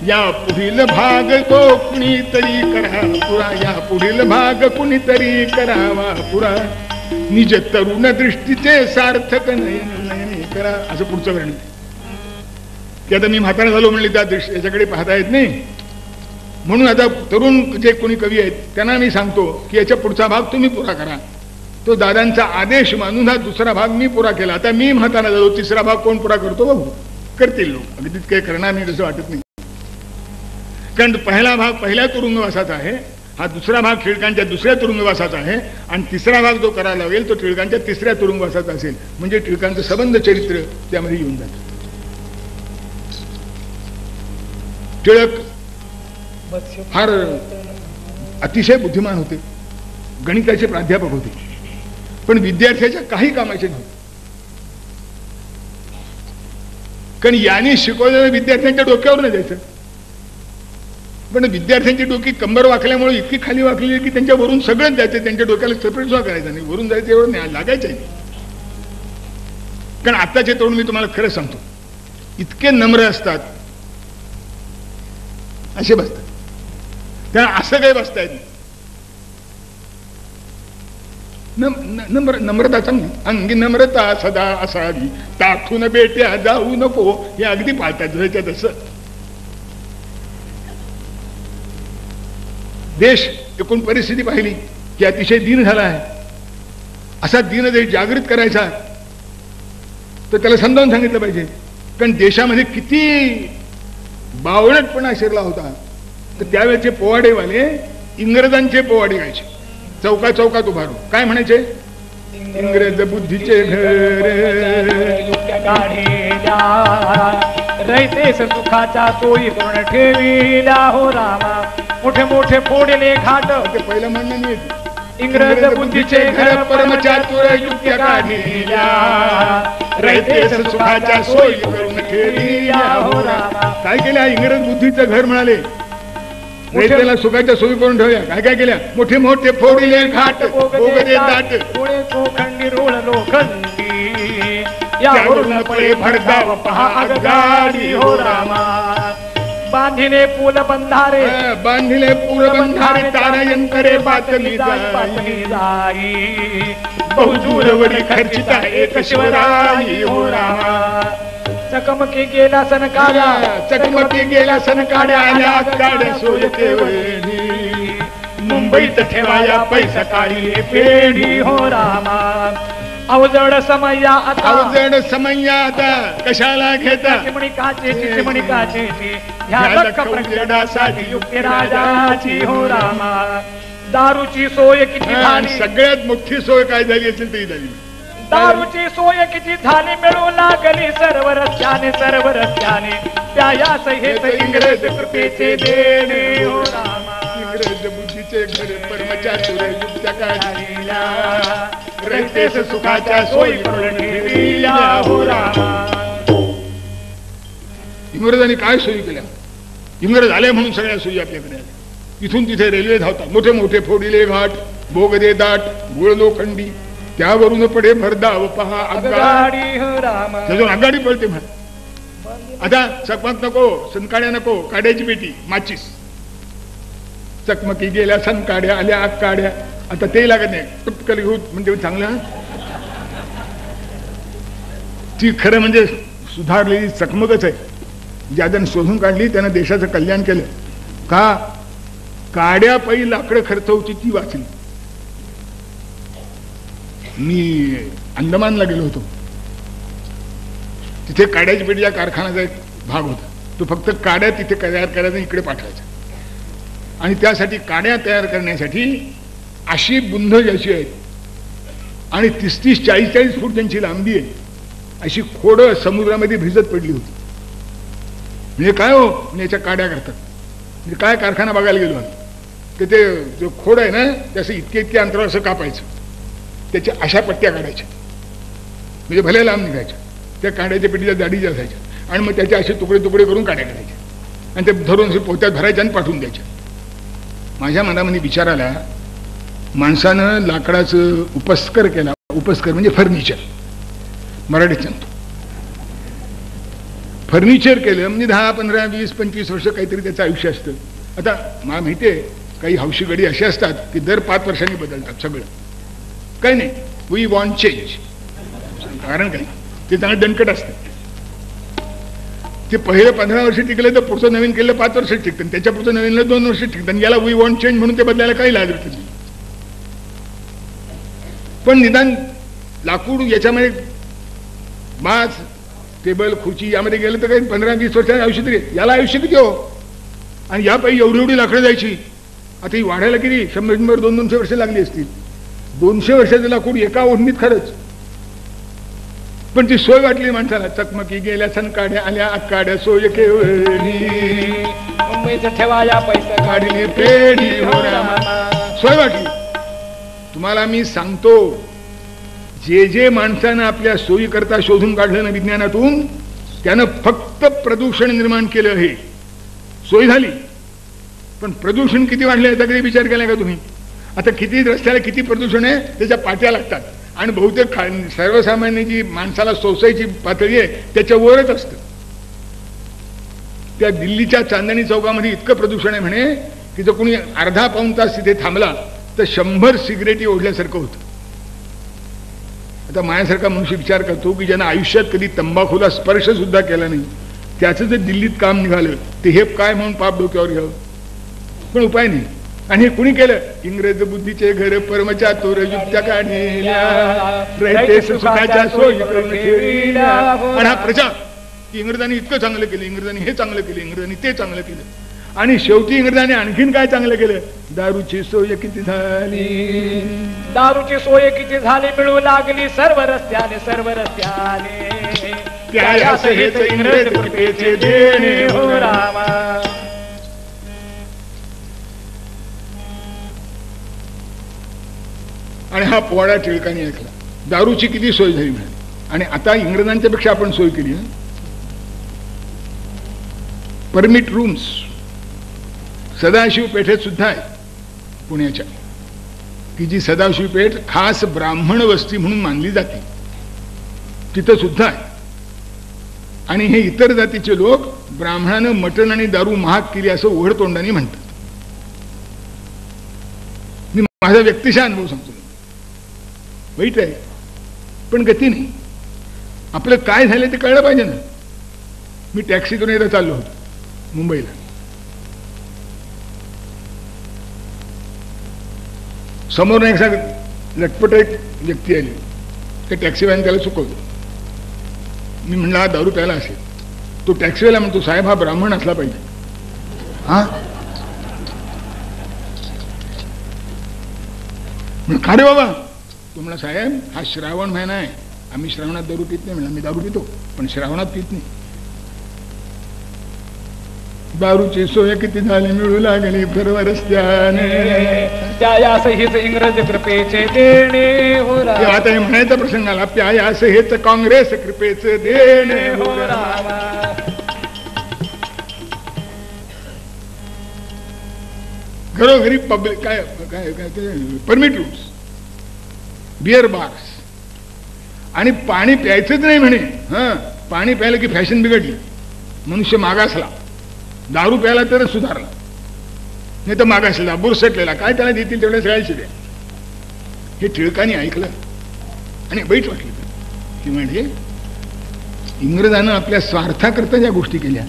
या पुढील भाग तो कुणीतरी करा पुरा, या पुढील भाग कुणीतरी करावा पुरा, निज तरुण दृष्टीचे सार्थक नयन करा. असं पुढचं वर्णन. की आता मी म्हातारा झालो म्हणले त्या दृष्टी याच्याकडे पाहता येत नाही, म्हणून आता तरुण जे कोणी कवी आहेत त्यांना मी सांगतो की याच्या पुढचा भाग तुम्ही पुरा करा. तो दादांचा आदेश मानून हा दुसरा भाग मी पुरा केला. आता मी म्हातारा झालो, तिसरा भाग कोण पुरा करतो बघू. करतील लोक, अगदीच काही करणार नाही तसं वाटत नाही. कारण पहिला भाग पहिल्या तुरुंगवासाचा आहे, हा दुसरा भाग टिळकांच्या दुसऱ्या तुरुंगवासाचा आहे, आणि तिसरा भाग जो करायला लागेल तो टिळकांच्या तिसऱ्या तुरुंगवासाचा असेल. म्हणजे टिळकांचं संबंध चरित्र त्यामध्ये येऊन जातं. टिळक फार अतिशय बुद्धिमान होते, गणिताचे प्राध्यापक होते, पण विद्यार्थ्याच्या काही कामाचे नव्हते. कारण याने शिकवलेलं विद्यार्थ्यांच्या डोक्यावर नाही जायचं, पण विद्यार्थ्यांची डोकी कंबर वाकल्यामुळे इतकी खाली वाकलेली की त्यांच्या वरून सगळंच जायचं, त्यांच्या डोक्याला सेपरेट सुद्धा करायचं नाही, वरून जायचं एवढं नाही लागायचं आहे. कारण आत्ताचे तरुण मी तुम्हाला खरं सांगतो इतके नम्र असतात, असे बसतात, त्या असं काही बसता येत नाही. नम्रता चांगली, अंगी नम्रता सदा असावी, ताठून बेट्या जाऊ नको, हे अगदी पाळतात जसं तसं. देश एकूण परिस्थिती पाहिली की अतिशय दीन झाला आहे. असा दीन देश जागृत करायचा तर त्याला समजावून सांगितलं पाहिजे. कारण देशामध्ये किती बावळटपणा शिरला होता. तर त्यावेळेचे पोवाडेवाले इंग्रजांचे पोवाडे गायचे, चौका चौकात उभारून. काय म्हणायचे? इंग्रज बुद्धीचे घर रैतेस सुखाचा तोही पूर्ण ठेविला हो रामा, मोठे मोठे फोडले घाट. ते पहिलं म्हणणं नाही. इंग्रज बुद्धीचे घर परमचातुर युक्त्या काढिल्या, रैतेस सुखाच्या सोयी करून ठेविल्या हो रामा. काय केल्या? इंग्रज बुद्धीचं घर म्हणाले, रैतेला सुखाच्या सोयी करून ठेवल्या. काय काय केल्या? मोठे मोठे फोडले घाट, बोगदे दाट, पुणे कोखंडी रोळ लोखंडी, यावरून पळे भडकाव पहा आगगाडी हो रामा. बांधिले पूल बंधारे बांधिले पूल बंधारे तारायंतरे बातमी जाई. बहुजूरवरी खर्चिता एक शिवराई हो रामा. चकमकी गेला सनकाड्या चकमकी गेला सनकाड्या आल्या काड्या सोय केवळी. मुंबईत ठेवाया पैसा काळी पेढी हो रामा. अवजड समया आता अवजड समया आता कशाला घेता चिमणी काचेची चिमणी काचेची ह्या लक्ष प्रगटासाठी युक्ती राजाची हो रामा. दारूची सोय किती झाली सगळ्यात मोठी सोय काय झाली असेल ती झाली. दारूची सोय किती झाली मिळू लागली सर्व रस्त्याने त्यायास हेच इंग्रज कृपेचे देणे हो रामा. इंग्रज बुद्धीचे घर परमचातुर युक्त्या काढिल्या रयतेस सुखाच्या सोयी करून ठेविल्या हो रामा. इंग्रजांनी काय सोयी केल्या. इंग्रज आले म्हणून सगळ्या सोयी आपल्याकडे आल्या. इथून तिथे रेल्वे धावतात मोठे मोठे फोडिले घाट बोगदे दाट गुळ लोखंडी त्यावरून पडे भरधाव पहा आगगाडी हो रामा. आगगाडी पडते म्हण. आता चकमक नको सनकाड्या नको काड्याची पेटी माचीस. चकमकी गेल्या सनकाड्या आल्या आग काड्या. आता ते लागत नाही टुपकल घेऊ म्हणजे चांगलं. ती खरं म्हणजे सुधारलेली चकमकच आहे. ज्यानं शोधून काढली त्यानं देशाचं कल्याण केलं. का काड्या पै लाकडं खर्च होती ती वाचली. मी अंदमानला गेलो होतो. तिथे काड्याची पेटीच्या कारखान्याचा एक भाग होता. तो फक्त काड्या तिथे तयार करायचा इकडे पाठवायचा. आणि त्यासाठी काड्या तयार करण्यासाठी अशी बुंध ज्याची आहेत आणि 30-40 फूट त्यांची लांबी आहे अशी खोडं समुद्रामध्ये भिजत पडली होती. म्हणजे काय हो म्हणजे याच्या काड्या करतात. म्हणजे काय कारखाना बघायला गेलो तर ते जो खोड आहे ना त्याचं इतके अंतरावर असं कापायचं. त्याच्या अशा पट्ट्या काढायच्या म्हणजे भले लांब निघायच्या. त्या काड्याच्या पेटीच्या जाडी असायच्या आणि मग त्याचे असे तुकडे तुकडे करून काड्या करायच्या आणि ते धरून असे पोत्यात भरायच्या आणि पाठवून द्यायच्या. माझ्या मनामध्ये विचार आला माणसानं लाकडाचं उपस्कर केला. उपस्कर म्हणजे फर्निचर मराठीत सांगतो. फर्निचर केलं म्हणजे 10, 15, 20, 25 वर्ष काहीतरी त्याचं आयुष्य असतं. आता मला माहिती आहे काही हौशी गडी असे असतात की दर 5 वर्षांनी बदलतात सगळं. काही नाही वी वॉन्ट चेंज. कारण काय ते चांगलं दणकट असतं. ते पहिलं 15 वर्ष टिकलं तर पुढचं नवीन केलं 5 वर्ष टिकतं. त्याच्या पुढचं नवीन 2 वर्ष टिकतं. याला वी वॉन्ट चेंज म्हणून ते बदलायला काही लाज वाटत नाही. पण निदान लाकूड याच्यामध्ये बाज टेबल खुर्ची यामध्ये गेलं तर काही 15-20 वर्षांनी आयुष्य तरी याला आयुष्य किती हो. आणि यापैकी एवढी लाकडं जायची. आता ही वाढायला किती 100, 200 वर्ष लागली असतील. 200 वर्षाचं लाकूड एका ओढणीत खरंच. पण ती सोय वाटली माणसाला. चकमकी गेल्या सनकाड्या आल्या आकाड्या सोय केवळी. मुंबईत ठेवाया पैसा काढली पेढी हो रामा. सोय वाटली. तुम्हाला मी सांगतो जे माणसानं आपल्या सोयी करता शोधून काढलं ना विज्ञानातून त्यानं फक्त प्रदूषण निर्माण केलं. हे सोय झाली पण प्रदूषण किती वाढलं याचा कधी विचार केला का तुम्ही. आता किती रस्त्याला किती प्रदूषण आहे त्याच्या पाट्या लागतात आणि बहुतेक सर्वसामान्य जी माणसाला सोसायची पातळी आहे त्याच्या वरच असतं. त्या दिल्लीच्या चांदणी चौकामध्ये इतकं प्रदूषण आहे म्हणे की जर कोणी अर्धा पाऊण तास तिथे थांबला तर 100 सिगरेटी ओढल्यासारखं होतं. आता माझ्यासारखा मनुष्य विचार करतो की ज्यांना आयुष्यात कधी तंबाखूला स्पर्श सुद्धा केला नाही त्याचं जर दिल्लीत काम निघालं ते हे काय म्हणून पाप डोक्यावर घ्यावं. पण उपाय नाही. आणि हे कुणी केलं. इंग्रज बुद्धीचे घर परमचातुर युक्त्या काढल्या रयतेस सुखाच्या सोयी करून ठेविल्या. आणि हा प्रचार की इंग्रजांनी इतकं चांगलं केलं इंग्रजांनी हे चांगलं केलं इंग्रजांनी ते चांगलं केलं. आणि शेवटी इंग्रजांनी आणखीन काय चांगलं केलं. दारूची सोय किती झाली. दारूची सोय किती झाली मिळू लागली सर्व रस्त्याने त्यायास हेच इंग्रज कृपेचे देणे हो रामा. आणि हा पोवाडा टिळकांनी ऐकला. दारूची किती सोय झाली म्हणाली. आणि आता इंग्रजांच्या पेक्षा आपण सोय केली. परमिट रूम्स सदाशिव पेठेत सुद्धा आहे पुण्याच्या की जी सदाशिव पेठ खास ब्राह्मण वस्ती म्हणून मानली जाते. तिथं सुद्धा आहे. आणि हे इतर जातीचे लोक ब्राह्मणानं मटण आणि दारू महाग केली असं उघड तोंडाने म्हणतात. मी माझा व्यक्तिशः अनुभव सांगतो. वाईट आहे पण गती नाही. आपलं काय झालं ते कळलं पाहिजे ना. मी टॅक्सीतून एकदा चाललो होतो मुंबईला. समोर एक लटपट एक व्यक्ती आली. त्या टॅक्सीवाल्याने त्याला चुकवलं. मी म्हणलं हा दारू प्यायला असेल. तो टॅक्सीवाला म्हणतो साहेब हा ब्राह्मण असला पाहिजे. हा का रे बाबा. तो म्हणला साहेब हा श्रावण महिना आहे, आम्ही श्रावणात दारू पित नाही. म्हणला मी दारू पितो पण श्रावणात पित नाही. दारूची सोय किती झाली मिळू लागली सर्व रस्त्याने. त्यायासहित इंग्रज कृपेचे देणे हो रामा. आता हे म्हणायचा प्रसंग आला. त्यायासहित काँग्रेस कृपेचे देणे हो रामा. घरोघरी पब्लिक काय काय काय परमिट रूम्स, बिअर बार्स. आणि पाणी प्यायचंच नाही म्हणे. हा पाणी प्यायलं की फॅशन बिघडली, मनुष्य मागासला. दारू प्यायला तरच सुधारला, नाही तर मागासला बुरसटलेला. काय त्याला देतील तेवढ्या सगळ्याशी द्या. हे टिळकांनी ऐकलं आणि वाईट वाटलं की म्हणजे इंग्रजानं आपल्या स्वार्थाकरता ज्या गोष्टी केल्या,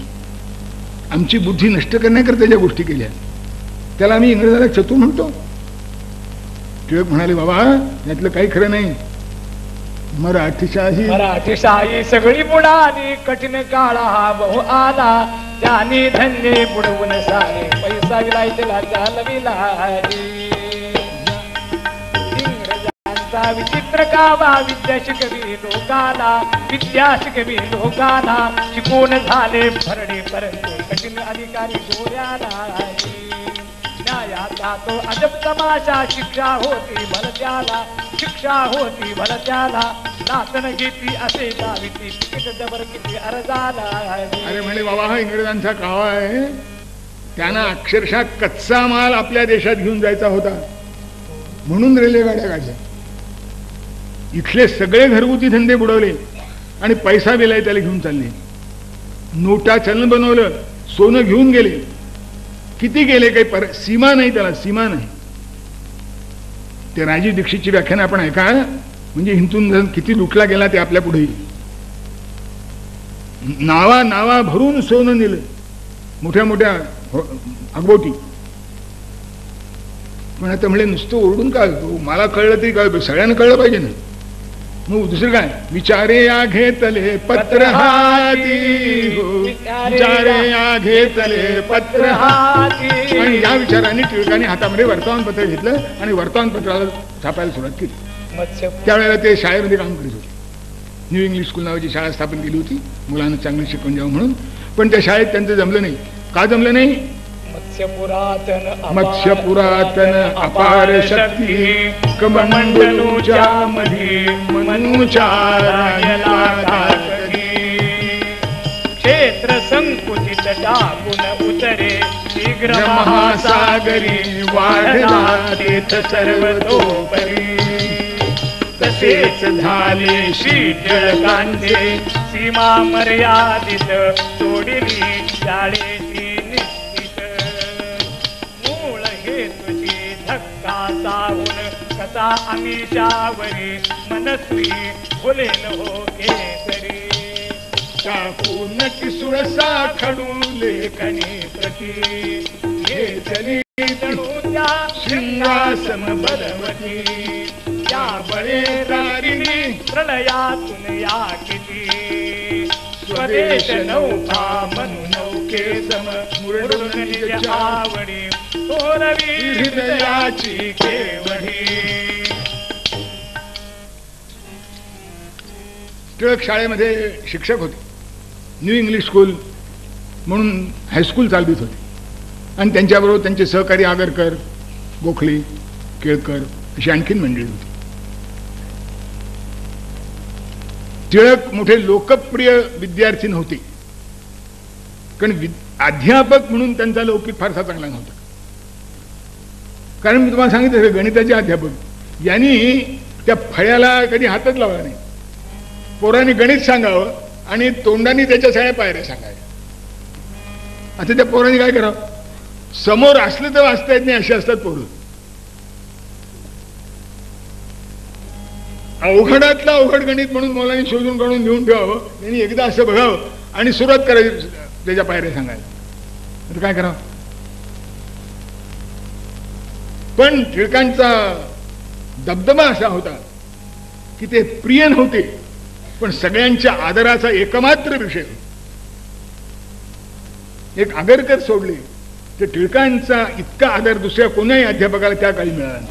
आमची बुद्धी नष्ट करण्याकरता ज्या गोष्टी केल्या, त्याला आम्ही इंग्रजाला चतुर म्हणतो. टिळक म्हणाले बाबा यातलं काही खरं नाही. मराठीशाही सगळी बुडाली, कठीण काळ हा बहु आला. ज्यानी धन्य बुडवून सारे, पैसा विलायला चालविला. इंग्रजांचा विचित्र कावा, विद्या शिकवी लोकाला, विद्या शिकवी लोकाला. शिकून झाले भरणे परंतु कठीण अधिकारी गोऱ्याला. न्यायाचा तो अजब तमाशा, शिक्षा होती भलत्याला, शिक्षा होती भलत्याला. नातन घेतली असे गाविती, तिकीट जबर किती अर्जाला. अरे म्हणे बाबा हा इंग्रजांचा कावा आहे. त्यांना अक्षरशः कच्चा माल आपल्या देशात घेऊन जायचा होता म्हणून रेल्वे गाड्या काढल्या. इथले सगळे घरगुती धंदे बुडवले आणि पैसा दिलाय त्याला घेऊन चालले. नोटा चलन बनवलं, सोनं घेऊन गेले. किती गेले काही सीमा नाही, त्याला सीमा नाही. ते राजीव दीक्षितची व्याख्यान आपण ऐका. म्हणजे हिंदून किती लुटला गेला ते आपल्या पुढे. नावा नावा भरून सोनं नेलं, मोठ्या मोठ्या अगबोटी. पण आता म्हणजे नुसतं ओरडून काय होतो. मला कळलं तरी काय, सगळ्यांना कळलं पाहिजे ना. मग दुसरं काय, विचारे या घेतले पत्र हाती, विचारे या घेतले पत्र हाती. आणि या विचारांनी टिळकांनी हातामध्ये वर्तमानपत्र घेतलं आणि वर्तमानपत्राला छापायला सुरुवात केली. त्यावेळेला ते शाळेमध्ये काम करीत होते. न्यू इंग्लिश स्कूल नावाची शाळा स्थापन केली होती, मुलांना चांगली शिकवून द्यावं म्हणून. पण त्या शाळेत त्यांचं जमलं नाही. का जमलं नाही. मत्स्य पुरातन अपार शक्ती, कमंडलूच्या मध्ये मनुच्या क्षेत्र संकुचित टाकून उतरे, शीघ्र महासागरी वाढला तेथ सर्वतोपरी. तसेच झाले श्री टिळकांचे, सीमा मर्यादित सोडली शाळेची निश्चित. मूळ हेतुची धक्का साहून कसा आमिषावरी, मनस्वी फुलेल हो केसरी. टाकून किसुळसा खडू लेखनी प्रती, घेतली जणू त्या सिंहासन बलवती. या बळेदारिणी प्रलयातून या किती. स्वदेश नौका म्हणून नौके सम, मुरडून निज आवडी, थोरवी हृदयाची केवढी. टिळक शाळेमध्ये शिक्षक होते. न्यू इंग्लिश स्कूल म्हणून हायस्कूल चालवित होते. आणि त्यांच्याबरोबर त्यांचे सहकारी आगरकर, गोखले, केळकर अशी आणखीन मंडळी होती. टिळक मोठे लोकप्रिय विद्यार्थी नव्हते, कारण अध्यापक म्हणून त्यांचा लौकिक फारसा चांगला नव्हता. कारण मी तुम्हाला सांगितलं गणिताचे अध्यापक यांनी त्या फळ्याला कधी हातच लावला नाही. पोरांनी गणित सांगावं आणि तोंडाने त्याच्या सगळ्या पायऱ्या सांगायच्या. आता त्या पोरांनी काय करावं? समोर असलं तर वाचता येत नाही अशी असतात पोरं. अवघडातलं अवघड गणित म्हणून मुलांनी शोधून काढून घेऊन ठेवावं, त्यांनी एकदा असं बघावं आणि सुरुवात करायची त्याच्या पायऱ्या सांगायला. तर काय करावं? पण टिळकांचा दबदबा असा होता की ते प्रिय नव्हते, पण सगळ्यांच्या आदराचा एकमात्र विषय. एक आगरकर सोडले तर टिळकांचा इतका आदर दुसऱ्या कोणाही अध्यापकाला त्या काळी मिळाला नाही.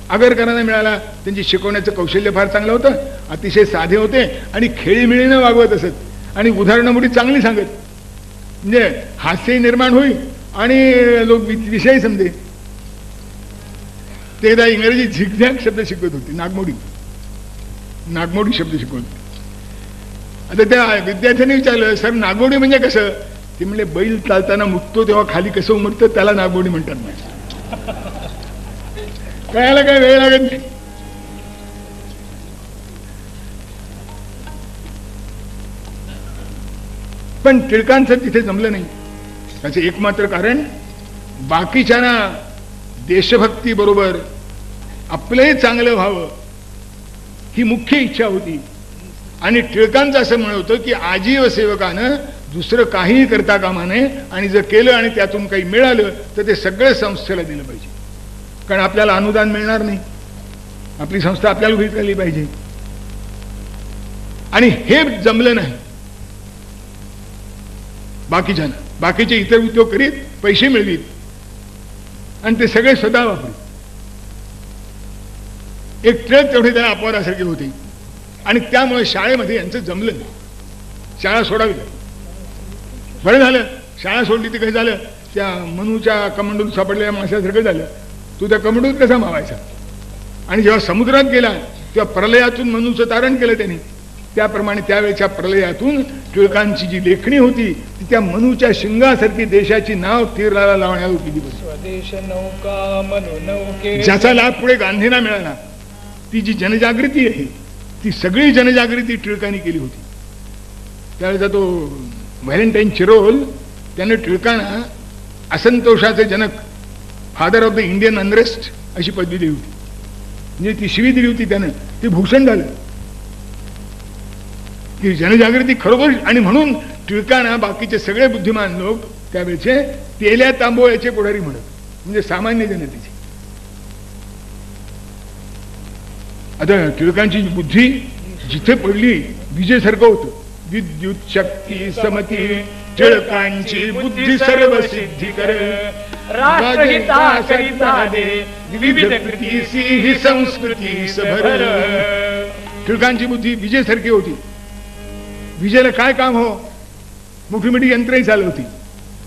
आगरकरांना मिळाला. त्यांची शिकवण्याचं कौशल्य फार चांगलं होतं, अतिशय साधे होते आणि खेळीमिळीनं वागवत असत आणि उदाहरणामुळे चांगली सांगत, म्हणजे हास्य निर्माण होईल आणि लोक विषय समजे. ते एकदा इंग्रजी झिगझॅग शब्द शिकवत होते, नागमोडी शब्द शिकवत. आता त्या विद्यार्थ्यांनी विचारलं, सर नागमोडी म्हणजे कसं? ते म्हणले, बैल चालताना मुटतो तेव्हा खाली कसं उमटतं त्याला नागमोडी म्हणतात. म्हणजे कळायला काय वेळ लागत नाही. पण टिळकांचं तिथे जमलं नाही. त्याचं एकमात्र कारण बाकीच्यांना देशभक्ती बरोबर आपलंही चांगलं व्हावं ही मुख्य इच्छा होती. आणि टिळकांचं असं म्हणत होतं की आजीव सेवकानं दुसरं काहीही करता कामा नये, आणि जर केलं आणि त्यातून काही मिळालं तर ते सगळं संस्थेला दिलं पाहिजे, कारण आपल्याला अनुदान मिळणार नाही, आपली संस्था आपल्याला उभी राहिली पाहिजे. आणि हे जमलं नाही बाकीच्यांना. बाकीचे इतर उद्योग करीत, पैसे मिळवीत आणि ते सगळे स्वतः वापरीत. एक ट्रक तेवढे त्याला अपवादासारखे होते आणि त्यामुळे शाळेमध्ये यांचं जमलं नाही. शाळा सोडावी लागली. बरं झालं शाळा सोडली. ते काय झालं, त्या मनूच्या कमंडूत सापडलेल्या माणसासारखं झालं. तू त्या कमंडूत कसा मावायचा? आणि जेव्हा समुद्रात गेला तेव्हा प्रलयातून मनूचं तारण केलं त्यांनी. त्याप्रमाणे त्यावेळेच्या प्रलयातून टिळकांची जी लेखणी होती ती त्या मनूच्या शिंगासारखी देशाची नाव तीराला लावण्यावर केली होती. स्वदेश नौका मनू नौके, ज्याचा लाभ पुढे गांधींना मिळाला. ती जी जनजागृती आहे ती सगळी जनजागृती टिळकांनी केली होती. त्यावेळेचा तो व्हॅलेंटाईन चिरोल त्याने टिळकांना असंतोषाचे जनक, father of the Indian unrest अशी पदवी दिली होती. म्हणजे ती शिवी दिली होती त्यानं, ते भूषण झालं की जनजागृती खरोखर. आणि म्हणून टिळकांना बाकीचे सगळे बुद्धिमान लोक त्यावेळेचे तेल्या तांबोळ्याचे पुढारी म्हणत, म्हणजे सामान्य जनतेचे. आता टिळकांची बुद्धी जिथे पडली विजेसारखं होतं. विद्युत शक्ती समती टिळकांची बुद्धी सर्व सिद्धी कर, राष्ट्रहिताकरिता दे विविध कृतीसी ही संस्कृती सभर. टिळकांची बुद्धी विजेसारखी होती. विजेला काय काम हो, मोठी मोठी यंत्रही चालू होती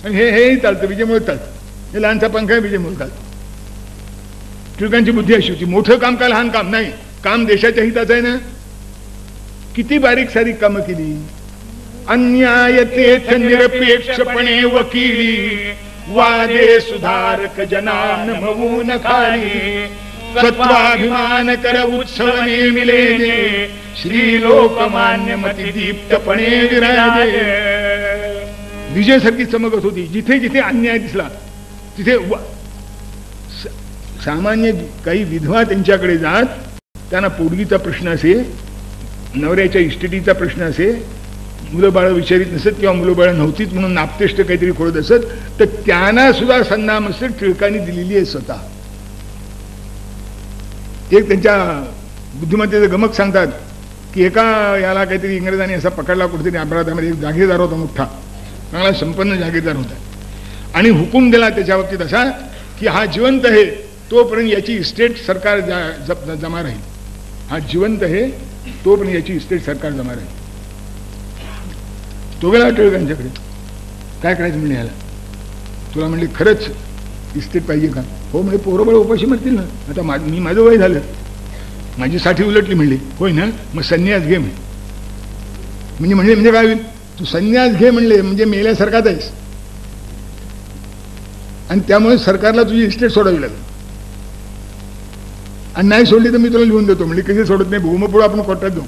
आणि हेही चालतं विजेमुळे चालतं. हे लहानसा पंखा विजेमुळे चालतं. टिळकांची बुद्धी अशी होती. मोठं काम काय लहान काम नाही, काम देशाच्या हिताचं आहे ना. किती बारीक सारीक कामं केली. अन्याय तेथ निरपेक्षपणे वकिली, वादे सुधारक जनान मवून खाली, सत्वाभिमान कर उत्सव नेमिले दे, श्री लोकमान्य मती दीप्तपणे विराजे. विजयासारखी चमकत होती. जिथे जिथे अन्याय दिसला तिथे सामान्य काही विधवा त्यांच्याकडे जात, त्यांना पोटगीचा प्रश्न असे, नवऱ्याच्या इस्टेटीचा प्रश्न असे, मुलं बाळ विचारित नसत किंवा मुलं बाळ नव्हतीच म्हणून नापतेष्ट काहीतरी खोडत असत, तर त्यांना सुद्धा संधामस्त टिळकांनी दिलेली आहे स्वतः. एक त्यांच्या बुद्धिमत्तेचं गमक सांगतात की एका याला काहीतरी इंग्रजांनी असा पकडला कुठेतरी अपराधामध्ये. एक जागीरदार होता, मोठा चांगला संपन्न जागीरदार होता, आणि हुकूम दिला त्याच्या बाबतीत असा की हा जिवंत आहे तोपर्यंत याची इस्टेट सरकार जमा राहील. हा जिवंत आहे तोपर्यंत याची इस्टेट सरकार जमा राहील. तो गेला टिळकांच्याकडे, काय करायचं म्हणजे याला? तुला म्हणले खरंच इस्टेट पाहिजे का? हो म्हणजे पोरबळ उपाशी मरतील ना. आता मी माझं वय झालं, माझी साठी उलटली म्हणली. होय ना, मग संन्यास घे म्हणजे काय होईल? तू संन्यास घे म्हणले म्हणजे मेल्यासारखाच आहेस, आणि त्यामुळे सरकारला तुझी इस्टेट सोडावी लागेल. आणि नाही सोडली तर मी तुला लिहून देतो. म्हणजे कधी सोडत नाही, भूमपुढं आपण कोर्टात जाऊ.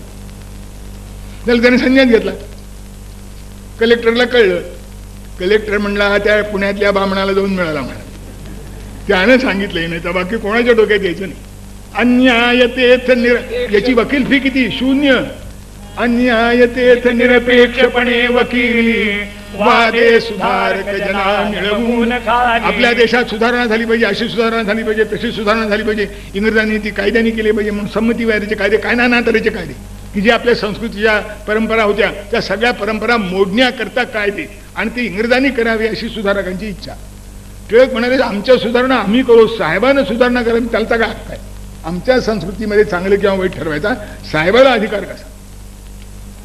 त्याला त्याने संन्यास घेतला. कलेक्टरला कळलं. कलेक्टर म्हणला त्या पुण्यातल्या बामणाला जाऊन मिळाला म्हणा. त्यानं सांगितलंय नाही तर बाकी कोणाच्या डोक्यात यायचं नाही. अन्याय तेथ याची वकील फी किती? 0. अन्याय तेथ निरपेक्षपणे वकील वादे सुधारक जना मिळवून. आपल्या देशात सुधारणा झाली पाहिजे, अशी सुधारणा झाली पाहिजे, तशी सुधारणा झाली पाहिजे, इंग्रजांनी ती कायद्याने केली पाहिजे म्हणून संमती वादाचे कायदे, काय ना तऱ्हेचे कायदे की जे आपल्या संस्कृतीच्या परंपरा होत्या त्या सगळ्या परंपरा मोडण्याकरता कायदे आणि ते इंग्रजांनी करावे अशी सुधारकांची इच्छा. टिळक म्हणाले आमच्या सुधारणा आम्ही करू, साहेबांना सुधारणा करावी त्याचा काय हक्क आहे? आमच्या संस्कृतीमध्ये चांगलं किंवा वाईट ठरवायचा साहेबाला अधिकार कसा?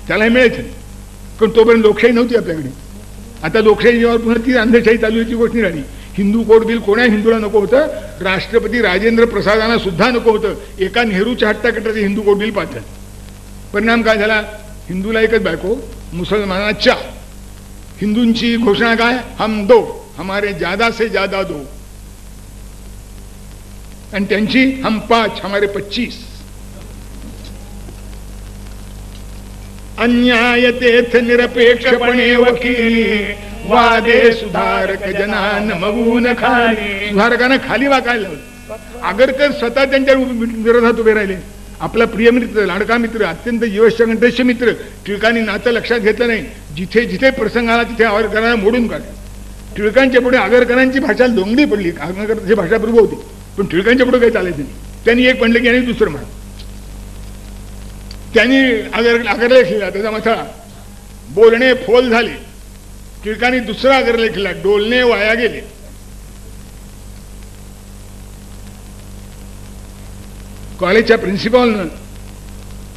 त्याला मिळायचं नाही, कारण तोपर्यंत लोकशाही नव्हती आपल्याकडे. आता लोकशाहीवर पुन्हा ती अंधशाही चालू याची गोष्ट नाही राहिली. हिंदू कोड बिल कोण्या हिंदूला नको होतं, राष्ट्रपती राजेंद्र प्रसादांना सुद्धा नको होतं. एका नेहरूच्या हट्टाकट्टाचे हिंदू कोड बिल पाठवलं. परिणाम काय झाला? हिंदूला एकच बायको, मुसलमानांना 4. हिंदूंची घोषणा काय? हम 2, हमारे ज्यादा से ज्यादा 2. आणि त्यांची हम 5, हमारे 25. अन्याय तेथ निरपेक्षपणे वकील वादे सुधारक जना नमवून खाली. सुधारकांना खाली वाकायला लावलं. आगरकर स्वतः त्यांच्या विरोधात उभे राहिले. आपला प्रिय मित्र, लाडका मित्र, अत्यंत जीवश्य मित्र टिळकांनी नातं लक्षात घेतलं नाही. जिथे जिथे प्रसंग आला तिथे आगरकरांना मोडून काढलं. टिळकांच्या पुढे आगरकरांची भाषा लोंगडी पडली. आगरकरांची भाषा प्रभू होती, पण टिळकांच्या पुढे काही चालायचं नाही. त्यांनी एक म्हणलं की आणि दुसरं म्हणा. त्यांनी आगरलेख लिहिला, त्याचा मथळा बोलणे फोल झाले. टिळकांनी दुसरा आगरलेख लिहिला, डोलणे वाया गेले. कॉलेजच्या प्रिन्सिपॉलनं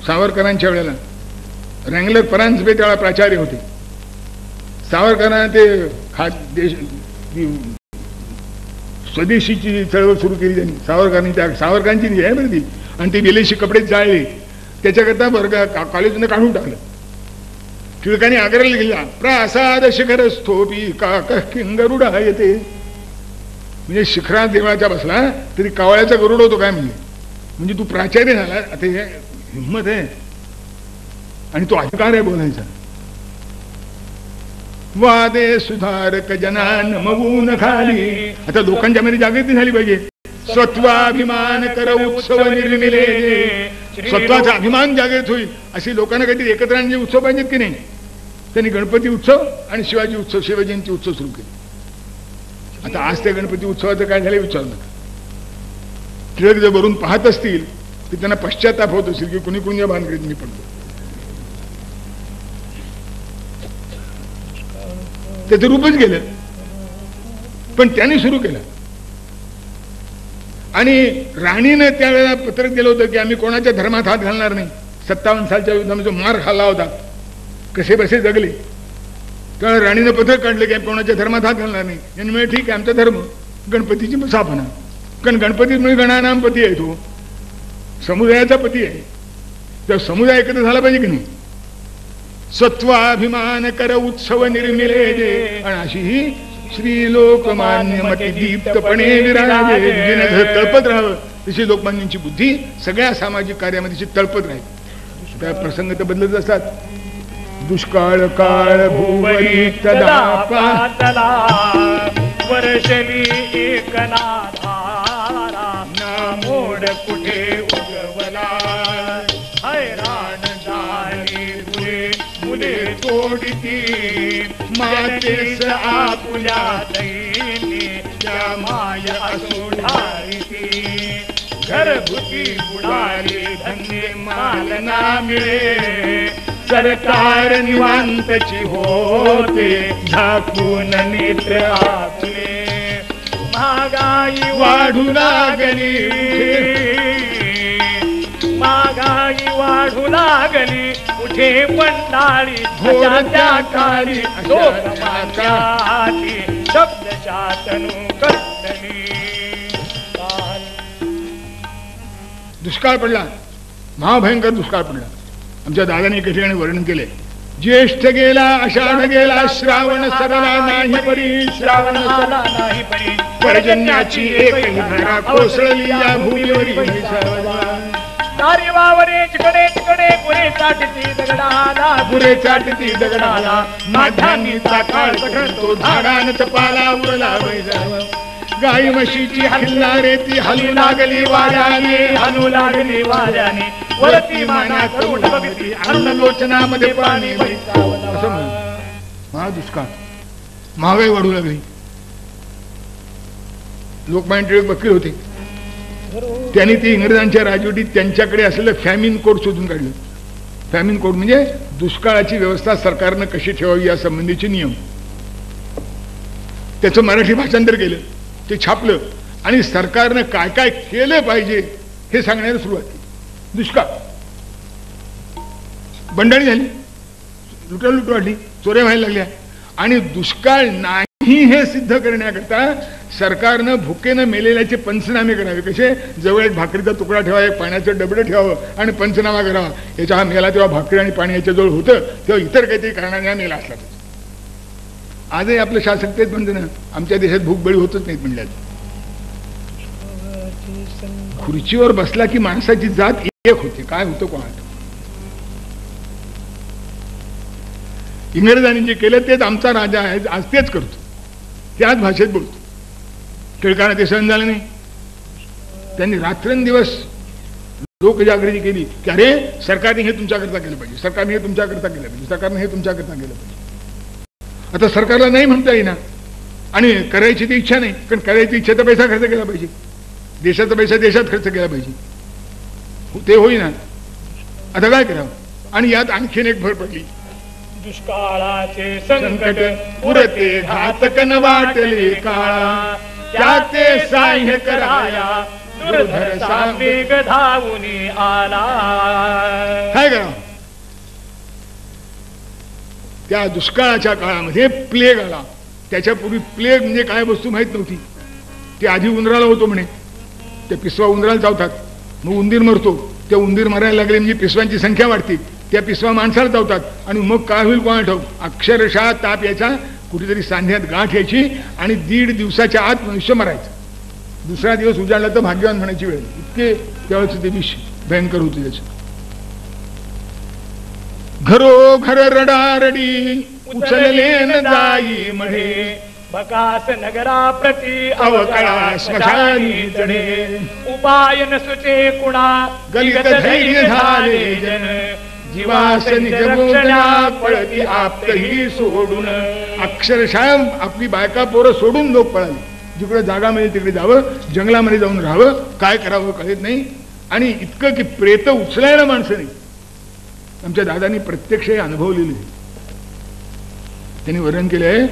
सावरकरांच्या वेळेला रँगलर परांजपे त्यावेळा प्राचार्य होते. सावरकरांना ते स्वदेशीची चळवळ सुरू केली त्यांनी. सावरकरांची आहे बरं ती. आणि ती विदेशी कपडे जाळले, त्याच्याकरता कॉलेजने काढून टाकलं. टिळकांनी आग्रह लिहिला, प्रासाद शिखर स्थोपी काक किंगरुडा येते. म्हणजे शिखरात देवळाच्या बसला तरी कावळ्याचा गरुड होतो काय? म्हणजे तू प्राचार्य झाला, आता हे हिंमत आहे आणि तो अधिकार आहे बोलायचा. वादे सुधारक जना नमवून खाली. आता लोकांच्या मध्ये जागृती झाली पाहिजे. स्वत्वाभिमान कर उत्सव निर्मिले. स्वत्वाचा अभिमान जागृत होईल अशी लोकांना काहीतरी एकत्र आणण्याचे उत्सव पाहिजेत की नाही. त्यांनी गणपती उत्सव आणि शिवाजी उत्सव, शिवजयंती उत्सव सुरू केले. आता आज त्या गणपती उत्सवाचं काय झालं विचारू नका. टिळक जर वरून पाहत असतील तर त्यांना पश्चाताप होत असेल की कुणी कुणी या भानगडीत मी पडलो. त्याचं रूपच गेलं, पण त्यांनी सुरू केलं. आणि राणीनं त्यावेळेला पत्रक दिलं होतं की आम्ही कोणाच्या धर्मात हात घालणार नाही. 57 सालच्या युद्धामध्ये मार खाल्ला होता, कसे बसे जगले. त्यावेळेला राणीनं पत्रक काढलं की आम्ही कोणाच्या धर्मात हात घालणार नाही. यांनी म्हणजे ठीक आहे, आमचा धर्म गणपतीची स्थापना. कारण गणपतीत म्हणजे गणानाम पती आहे, तो समुदायाचा पती आहे. त्या समुदाय एकत्र झाला पाहिजे की नाही. सत्वाभिमान कर उत्सव निर्मिले. आणि अशी ही श्री लोकमान्य मती दीप्तपणे विराजे. तळपत राहावं तशी लोकमान्यांची बुद्धी सगळ्या सामाजिक कार्यामध्ये तळपत राहील. त्या प्रसंग तर बदलत असतात. दुष्काळ काळ भूवरी तदा पातला वर्षली एक नाधारा ना मोड कुठे उगवला. हैराण झाली मुले मुले तोडती मातेस आपुल्या दैनी त्या माय असो ढाळीती. घरगुती बुडाली धन्य माल ना मिळे. सरकार निवांतची होते झाकून नेत्र आपले. महागाई वाढू लागली, महागाई वाढू लागली. कुठे पंडाळी घोरत्या काळी शब्द शातनू कस्तली. दुष्काळ पडला, महाभयंकर दुष्काळ पडला. आमच्या दादाने एका ठिकाणी वर्णन केले. ज्येष्ठ गेला, आषाढ गेला, श्रावण सरला नाही परी. श्रावण आला नाही परी. पर्जन्याची एकही धारा कोसळली या भूमीवरी. सारी वावरे चिकडे चिकडे पुरे चाटती दगडाला पुरे चाटती दगडाला माध्यानीचा काळ पठणतो झाडान चपाला उरला बैजावा गाई म्हशीची हल्ला रे ती हलू लागली वाऱ्याने हलू लागली वाऱ्याने वरती माना करून बघती अन्न लोचनामध्ये पाणी असं म्हण महादुष्काळ महागाई वाढू लागली लोकमान्य टिळक वकील होते त्यांनी ते इंग्रजांच्या राजवटीत त्यांच्याकडे असलेलं फॅमिन कोड शोधून काढलं फॅमिन कोड म्हणजे दुष्काळाची व्यवस्था सरकारनं कशी ठेवावी या संबंधीचे नियम त्याचं मराठी भाषांतर केलं ते छापलं आणि सरकारनं काय काय केलं पाहिजे हे सांगण्याला सुरुवात केली दुष्काळ बंडाळी झाली लुटालूट वाढली चोऱ्या व्हायला लागल्या आणि दुष्काळ नाही हे सिद्ध करण्याकरता सरकारनं भुकेनं मेलेल्याचे पंचनामे करावे कसे जवळ एक भाकरीचा तुकडा ठेवा एक पाण्याचं डबडं ठेवावं आणि पंचनामा करावा याचा हा मेला तेव्हा भाकरी आणि पाणी याच्याजवळ होतं तेव्हा इतर काहीतरी कारणाने हा मेला असला आजही आपलं शासक तेच म्हणते ना आमच्या देशात भूकबळी होतच नाहीत म्हणल्यात खुर्चीवर बसला की माणसाची जात एक होते काय होतं कोणाला इंग्रजांनी जे केलं तेच आमचा राजा आहे आज तेच करतो त्याच भाषेत बोलतो टिळकांना ते सहन झालं नाही त्यांनी रात्रंदिवस लोकजागृती केली की अरे सरकारने हे तुमच्याकरता केलं पाहिजे सरकारने हे तुमच्याकरता केलं पाहिजे सरकारने हे तुमच्याकरता केलं पाहिजे आता सरकारला नाही म्हणता येईना आणि करायची ती इच्छा नाही कारण करायची इच्छा तर पैसा खर्च केला पाहिजे देशाचा पैसा देशात खर्च केला पाहिजे ते होईना आता काय करावं आणि यात आणखीन एक भर पडली दुष्काळाचे संकट पुरते घातक न वाटले काळा त्याचे साह्य कराया दुर्धर सावेग धावून आला काय करावं त्या दुष्काळाच्या काळामध्ये प्लेग आला त्याच्यापूर्वी प्लेग म्हणजे काय वस्तू माहित नव्हती ते आधी उंदराला होतो म्हणे ते पिसवा उंदराला चावतात मग उंदीर मरतो ते उंदीर मरायला लागले म्हणजे पिसवांची संख्या वाढते त्या पिसवा माणसाला चावतात आणि मग काय होईल कोणा ठाऊक अक्षरशः ताप यायचा कुठेतरी सांध्यात गाठ यायची आणि 1.5 दिवसाच्या आत मनुष्य मरायचं दुसरा दिवस उजाडला तर भाग्यवान म्हणायची वेळ इतके त्यावेळेस ते विष भयंकर होते त्याचं घरोघर रडारडी उचलले न जाई म्हणे बकास नगरा प्रति अवकळा स्मशानी चढे उपाय न सुचे कुणा गलित धैर्य झाले जन जीवास निजरक्षणा पळती आपतही सोडून अक्षरशः आपली बायका पोरं सोडून लोक पळाले जिकडे जागा मिळेल तिकडे जावं जंगलामध्ये जाऊन राहावं काय करावं कळत नाही आणि इतकं की प्रेत उचलायला माणसं नाही आमच्या दादांनी प्रत्यक्ष अनुभवलेले त्यांनी वर्णन केलंय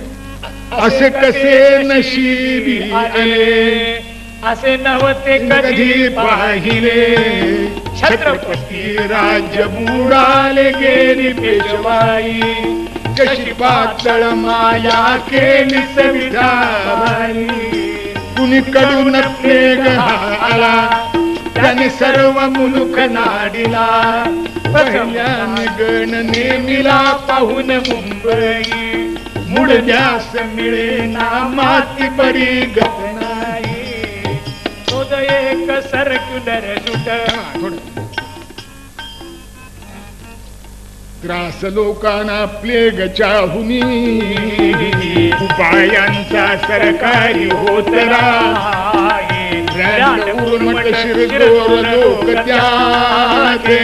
असे कसे नशीबी आले असे नव्हते कधी पाहिले छत्रपती राज्य बुडाले गेली पेशवाई कशी पातळ माया केली सविधाबाई कुणीकडून प्लेग आला त्याने सर्व मुलुख नाडिला पहिल्याने गण नेमिला पाहून मुंबई मुडद्यास मिळेना माती परी गत नाही शोध एक सर्क्युलर सुट त्रास लोकांना प्लेगच्या हुनी उपायांचा सरकारी होत राही उर्मट शिरजोर लोक त्याचे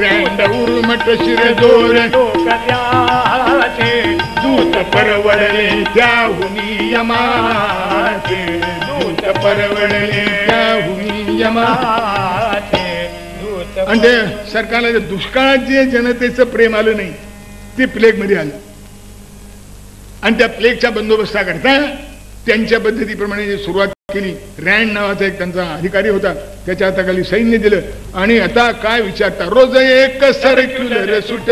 रँड उर्मट शिरजोर लोक त्याचे दूत परवडले त्याहुनी यमाचे दूत परवडले त्याहुनी यमाचे आणि ते सरकारला दुष्काळात जे जनतेचं प्रेम आलं नाही ते प्लेग मध्ये आलं आणि त्या प्लेगच्या बंदोबस्ताकरता त्यांच्या पद्धतीप्रमाणे सुरुवात केली रँड नावाचा एक त्यांचा अधिकारी होता त्याच्या हाताखाली सैन्य दिलं आणि आता काय विचारता रोज एक सर्क्युलर सुट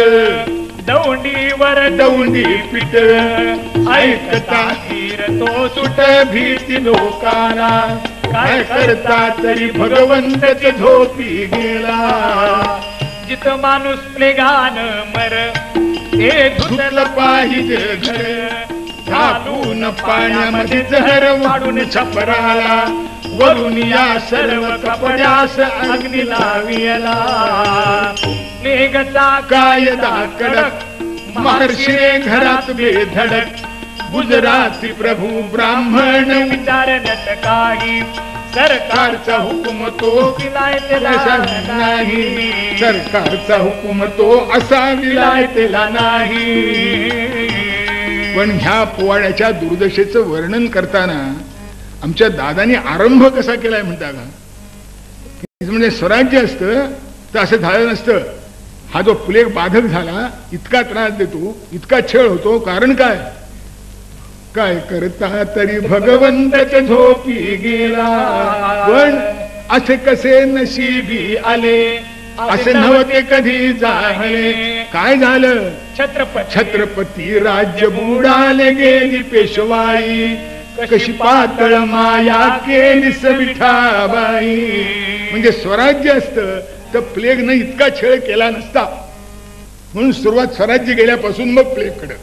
दौंडीवर दौंडी पिट ऐकता तो सुट भीती लोकांना काय करता तरी भगवंतच झोपी गेला जिथं माणूस प्लेगान मर ते धुतलं पाहिजे घर घालून पाण्यामध्ये जहर वाढून छपराला वरून या सर्व कपड्यास अग्नी लावियला प्लेगचा कायदा कडक महर्षी घरात बेधडक गुजराती प्रभू ब्राह्मण विचारण्यात काही सरकारचा हुकुम तो विलायतेला नाही सरकारचा हुकुम तो असा विलायतेला नाही पण ह्या पोवाड्याच्या दुर्दशेचं वर्णन करताना आमच्या दादानी आरंभ कसा केलाय म्हणता का म्हणजे स्वराज्य असतं तर असं झालं नसतं हा जो प्लेग बाधक झाला इतका त्रास देतो इतका छळ होतो कारण काय काय करता तरी भगवंतच झोपी गेला पण असे कसे नशीबी आले असे नव्हते कधी झाले काय झालं छत्रपती राज्य बुडाले गेली पेशवाई कशी पातळ माया केली विठाबाई म्हणजे स्वराज्य असतं तर प्लेगनं इतका छळ केला नसता म्हणून सुरुवात स्वराज्य गेल्यापासून मग प्लेग कडे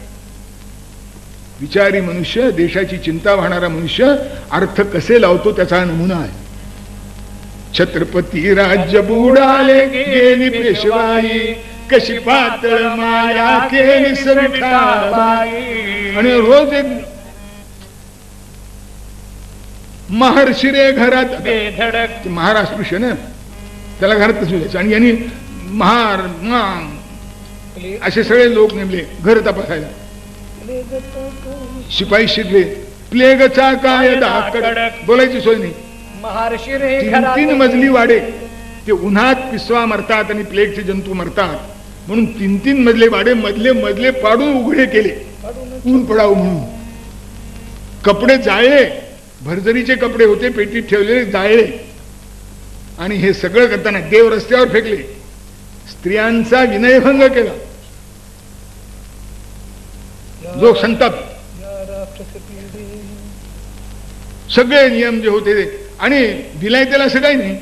विचारी मनुष्य देशाची चिंता वाहणारा मनुष्य अर्थ कसे लावतो त्याचा नमुना आहे छत्रपती राज्य बुडाले गेली पेशवाई कशी पातळ माया केली विठाबाई आणि रोज एक महर्षी रे घरात बेधडक महाराष्ट्र ना त्याला घरात द्यायचं आणि यांनी असे सगळे लोक नेमले घर तपासायला शिपाई शिकले प्लेगचा कायदा कडक बोलायची सोय नाही महर्षी रे तीन मजली वाडे ते उन्हात पिसवा मरतात आणि प्लेगचे जंतू मरतात म्हणून तीन मजले वाडे मधले मजले पाडून उघडे केले ऊन पडावं म्हणून कपडे जाळले भरजरीचे कपडे होते पेटीत ठेवलेले जाळले आणि हे सगळं करताना देव रस्त्यावर फेकले स्त्रियांचा विनयभंग केला जो संताप सगळे नियम जे होते ते आणि विलायतेला असं काही नाही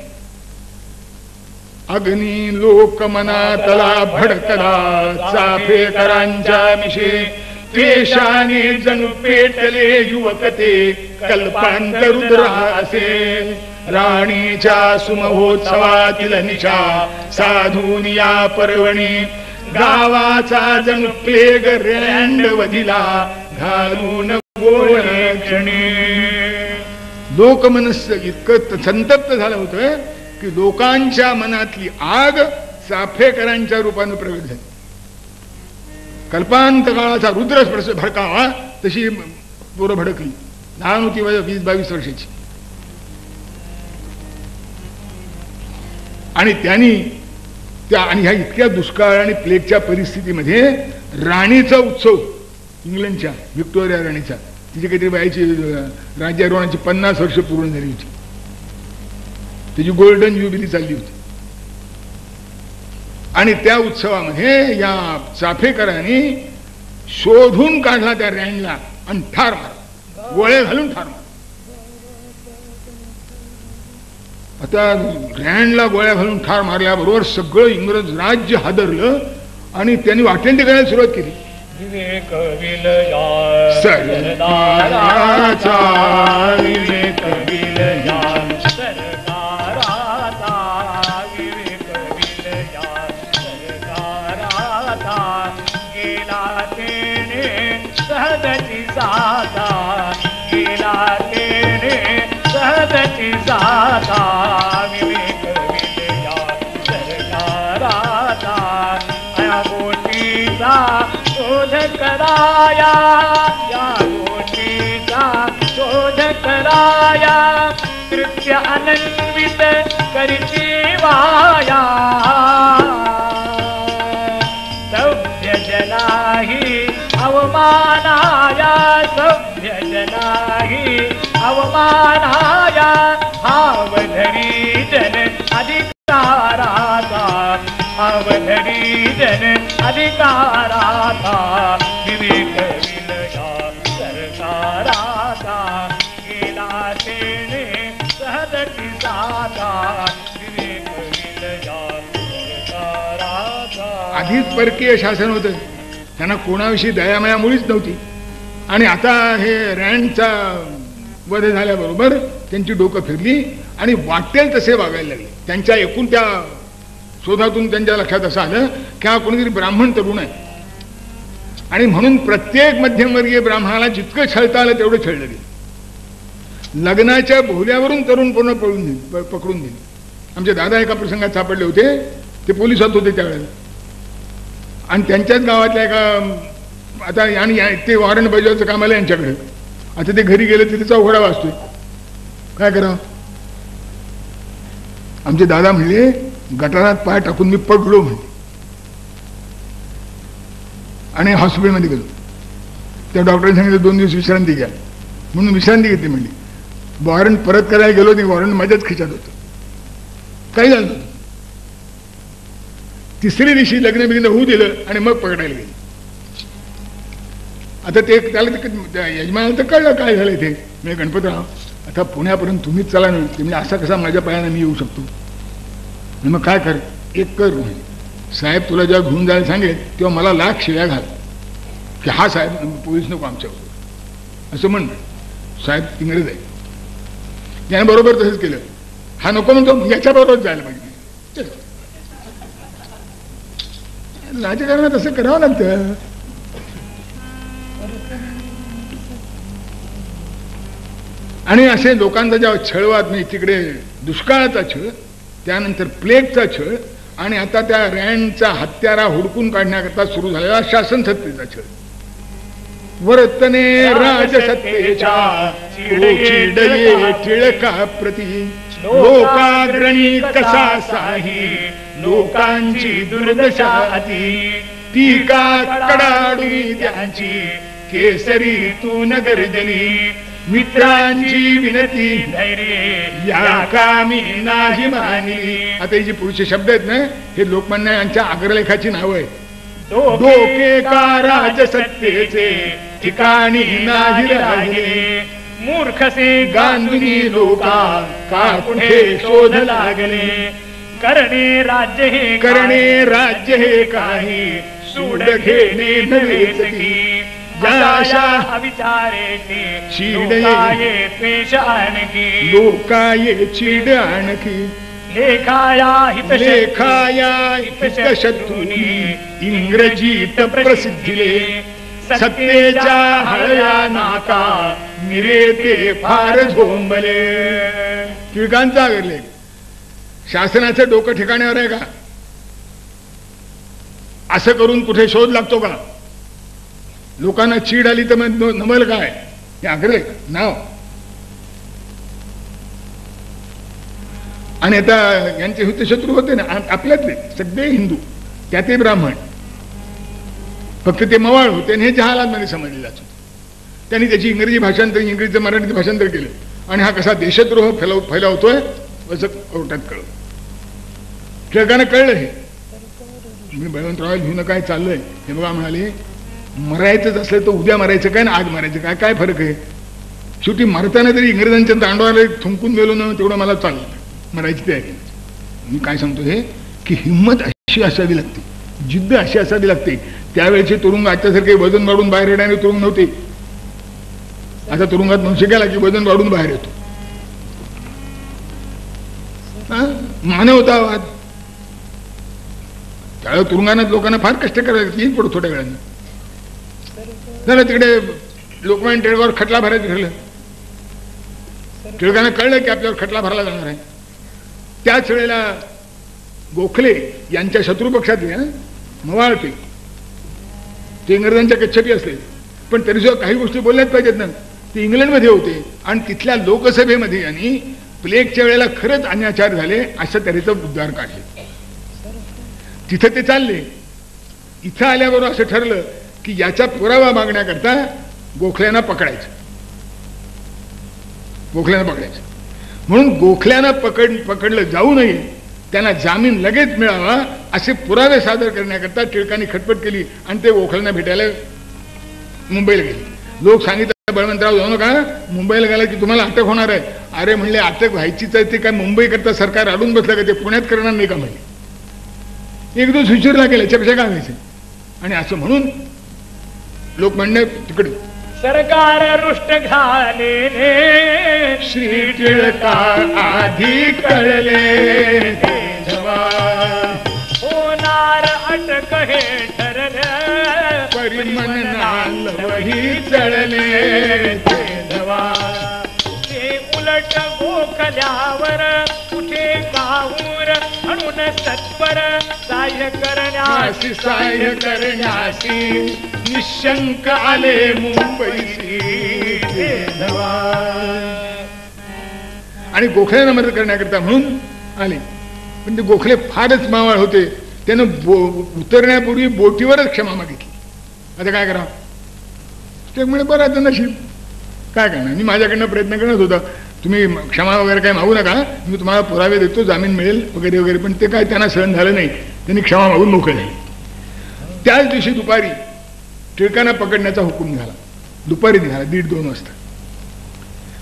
अग्नी लोक मनातला भडकला चाफेकरांच्या मिशे द्वेषाने जणू पेटले युवक ते कल्पांत रुद्रासे राणीच्या सुमहोत्सवातील निशा साधून या पर्वणी गावाचा जणू प्लेग रँडवधीला घालून गोळे क्षणी लोकमनस्य इतकं संतप्त झालं होतं की लोकांच्या मनातली आग चाफेकरांच्या रूपानं प्रगट झाली कल्पांत काळाचा रुद्र भडकावा तशी पोरं भडकली लहान होती 20-22 वर्षाची आणि त्यांनी त्या आणि ह्या इतक्या दुष्काळ आणि प्लेगच्या परिस्थितीमध्ये राणीचा उत्सव इंग्लंडच्या व्हिक्टोरिया राणीचा तिची काहीतरी बाईची राज्यारोहणाची 50 वर्ष पूर्ण झाली होती त्याची गोल्डन ज्युबिली चालली होती आणि त्या उत्सवामध्ये या चाफेकरांनी शोधून काढला त्या रँडला आणि ठार मारला गोळे घालून ठार मारला आता रँडला गोळ्या घालून ठार मारल्याबरोबर सगळं इंग्रज राज्य हादरलं आणि त्यांनी वाटेल ते करायला सुरुवात केली विवेक विलया सरदाराचा विवेक विलया सरदाराचा विवेक विलया सरदाराचा गेला तेने सहजची साधा गेला तेने सहजची साधा विवेक विलया सरदाराचा या गोष्टीचा शोध कराया या गोष्टीचा शोध कराया कृत्य अनन्वित करीती वाया सभ्य जनाही अवमानाया सभ्य जनाही अवमानाया अवधरी जन अधिकाराचा अवधरी जन अधिकाराचा विवेक विलया सरकाराचा गेला तेने सहजची साधा विवेक विलया सरकाराचा आधीच परकीय शासन होतं त्यांना कोणाविषयी दयामया मुळीच नव्हती आणि आता हे रँडचा वध झाल्याबरोबर त्यांची डोकं फिरली आणि वाटेल तसे वागायला लागले. त्यांच्या एकूण त्या शोधातून त्यांच्या लक्षात असं आलं की हा कोणीतरी ब्राह्मण तरुण आहे आणि म्हणून प्रत्येक मध्यमवर्गीय ब्राह्मणाला जितकं छळता आलं तेवढं छळलं गेलं. लग्नाच्या भोवल्यावरून तरुण पूर्ण पकडून दिले. आमचे दादा एका प्रसंगात सापडले होते, ते पोलिसात होते त्यावेळेला आणि त्यांच्याच गावातल्या एका आता आणि ते वॉरंट बजावचं काम आलं यांच्याकडे. आता ते घरी गेले तिथे चौघडा वाजतोय, काय करावं. आमचे दादा म्हणले गटारात पाय टाकून मी पडलो म्हणले आणि हॉस्पिटलमध्ये गेलो. त्या डॉक्टरने सांगितलं 2 दिवस विश्रांती घ्या म्हणून विश्रांती घेतली. म्हणली वॉरंट परत करायला गेलो नाही, वॉरंट माझ्याच खिशात होतं, काही झालं नव्हतं. तिसऱ्या दिवशी लग्न बिग्न होऊ दिलं आणि मग पकडायला गेले. आता ते त्याला यजमानाला तर कळलं काय झालं ते. मी गणपतराव आता पुण्यापर्यंत तुम्हीच चला ना. ते म्हणजे असा कसा माझ्या पायाने मी येऊ शकतो. मग काय कर, एक कर साहेब तुला जेव्हा घेऊन जायला सांगेल तेव्हा मला लाख शिव्या घाल की हा साहेब पोलीस नको आमच्याबरोबर असं म्हण. साहेब इंग्रज आहे, याने बरोबर तसंच केलं. हा नको म्हणतो याच्याबरोबर जायला पाहिजे. राजकारणात असं करावं लागतं. आणि असे लोकांचा जेव्हा छळवाद म्हणजे तिकडे दुष्काळाचा छळ, त्यानंतर प्लेगचा छळ आणि आता त्या रँडचा हत्यारा हुडकून काढण्याकरता सुरू झालेला शासन सत्तेचा छळ. वर्तने राजसत्तेच्या चिडये टिळका प्रती लोकाग्रणी कसा साही लोकांची दुर्दशा अति टीका कडाडून त्यांची केसरी तू नगर्जनी मित्रांची विनती धैर्य या कामी नाही मानली. आता हे जे पुढचे शब्द आहेत ना हे लोकमान्य यांच्या अग्रलेखाची नावं आहेत. डोके का राजसत्तेचे ठिकाणी नाही राहिले मूर्खसे गांधुनी लोका का कुठे शोध लागले करणे राज्य हे काही सूड घेणे नव्हेच की लोकाये चीड आणखी लेखाया हितशत्रूनी इंग्रजीत प्रसिद्धीले सत्तेच्या हळया नाका मिरेते फार झोंबले. टिळकांचा आगरले शासनाचं डोकं ठिकाण्यावर आहे का? असं करून कुठे शोध लागतो का? लोकांना चीड आली तर मग नमल काय? हे आग्रह नाव. आणि आता यांचे हितशत्रू होते ना आपल्यातले सगळे हिंदू, त्याते ब्राह्मण, फक्त ते मवाळ होते आणि हे जहालांमध्ये समजले जात होते. त्यांनी त्याची इंग्रजी भाषांतर, इंग्रजीचं मराठी भाषांतर केलं आणि हा कसा देशद्रोह फैलावतोय असं कोर्टात कळलं. टिळकांना कळलं हे. मी बळवंतराव घेऊन काय चाललंय हे बघा म्हणाले, मरायचंच असलं तर उद्या मरायचं काय ना आज मरायचं काय, काय फरक आहे? शेवटी मरताना तरी इंग्रजांच्या दांडवाला थुंकून गेलो ना तेवढं मला चाललं, मरायची तयारी. मी काय सांगतो हे की हिंमत अशी असावी लागते, जिद्द अशी असावी लागते. त्यावेळेचे तुरुंग आजच्यासारखे वजन वाढून बाहेर येणारे तुरुंग नव्हते. आता तुरुंगात मनुष्य गेला की वजन वाढून बाहेर येतो. मानवतावाद. त्यावेळेला तुरुंगानात लोकांना फार कष्ट करायला येईल पडतो थोड्या वेळानं. झालं तिकडे लोकमान्य टिळकावर खटला भरायचं ठरलं. टिळकांना कळलं की आपल्यावर खटला भरला जाणार आहे. त्याच वेळेला गोखले यांच्या शत्रुपक्षातले मवाळ ते इंग्रजांच्या कच्छपी असले, पण तरी सुद्धा काही गोष्टी बोलल्याच पाहिजेत ना. ते इंग्लंडमध्ये होते आणि तिथल्या लोकसभेमध्ये यांनी प्लेगच्या वेळेला खरंच अत्याचार झाले अशा तऱ्हेचा उद्गार काढले. तिथं ते चालले. इथं आल्याबरोबर असं ठरलं की याचा पुरावा मागण्याकरता गोखल्यांना पकडायचं. म्हणून गोखल्यांना पकडलं जाऊ नये, त्यांना जामीन लगेच मिळावा असे पुरावे सादर करण्याकरता टिळकांनी खटपट केली आणि ते गोखल्यांना भेटायला मुंबईला गेले. लोक सांगितलं बळवंतराव जाऊ नका, मुंबईला गेला की तुम्हाला अटक होणार आहे. अरे म्हणले अटक व्हायचीच आहे, ते काय मुंबई करता सरकार अडून बसलं का? ते पुण्यात करणार नाही का? म्हणले एक दिवस उशीरला गेला, याच्यापेक्षा काय व्हायचं? आणि असं म्हणून लोकमान्य तिकडे सरकार रुष्ट घालेले श्री टिळका आधी कळले होणार अटक हे ठरलं परिमनाल वही चळले ते उलट गोखल्यावर कुठे गाऊर म्हणून सत्वर सहाय्य करण्यास सहाय्य करण्यासी निशंक आले मुंबईची आणि गोखल्याला मदत करण्याकरता म्हणून आले. पण ते गोखले फारच मावळ होते. त्यानं उतरण्यापूर्वी बोटीवरच क्षमा मागितली. आता काय करा ते म्हणे बरं आता नशीब काय करणार. मी माझ्याकडनं प्रयत्न करत होता तुम्ही क्षमा वगैरे काय मागू नका मी तुम्हाला पुरावे देतो जामीन मिळेल वगैरे वगैरे. पण ते काय त्यांना सहन झालं नाही. त्यांनी क्षमा मागून मोकळे झाले. त्याच दिवशी दुपारी टिळकांना पकडण्याचा हुकूम झाला. दुपारी निघाला 1:30-2 वाजता.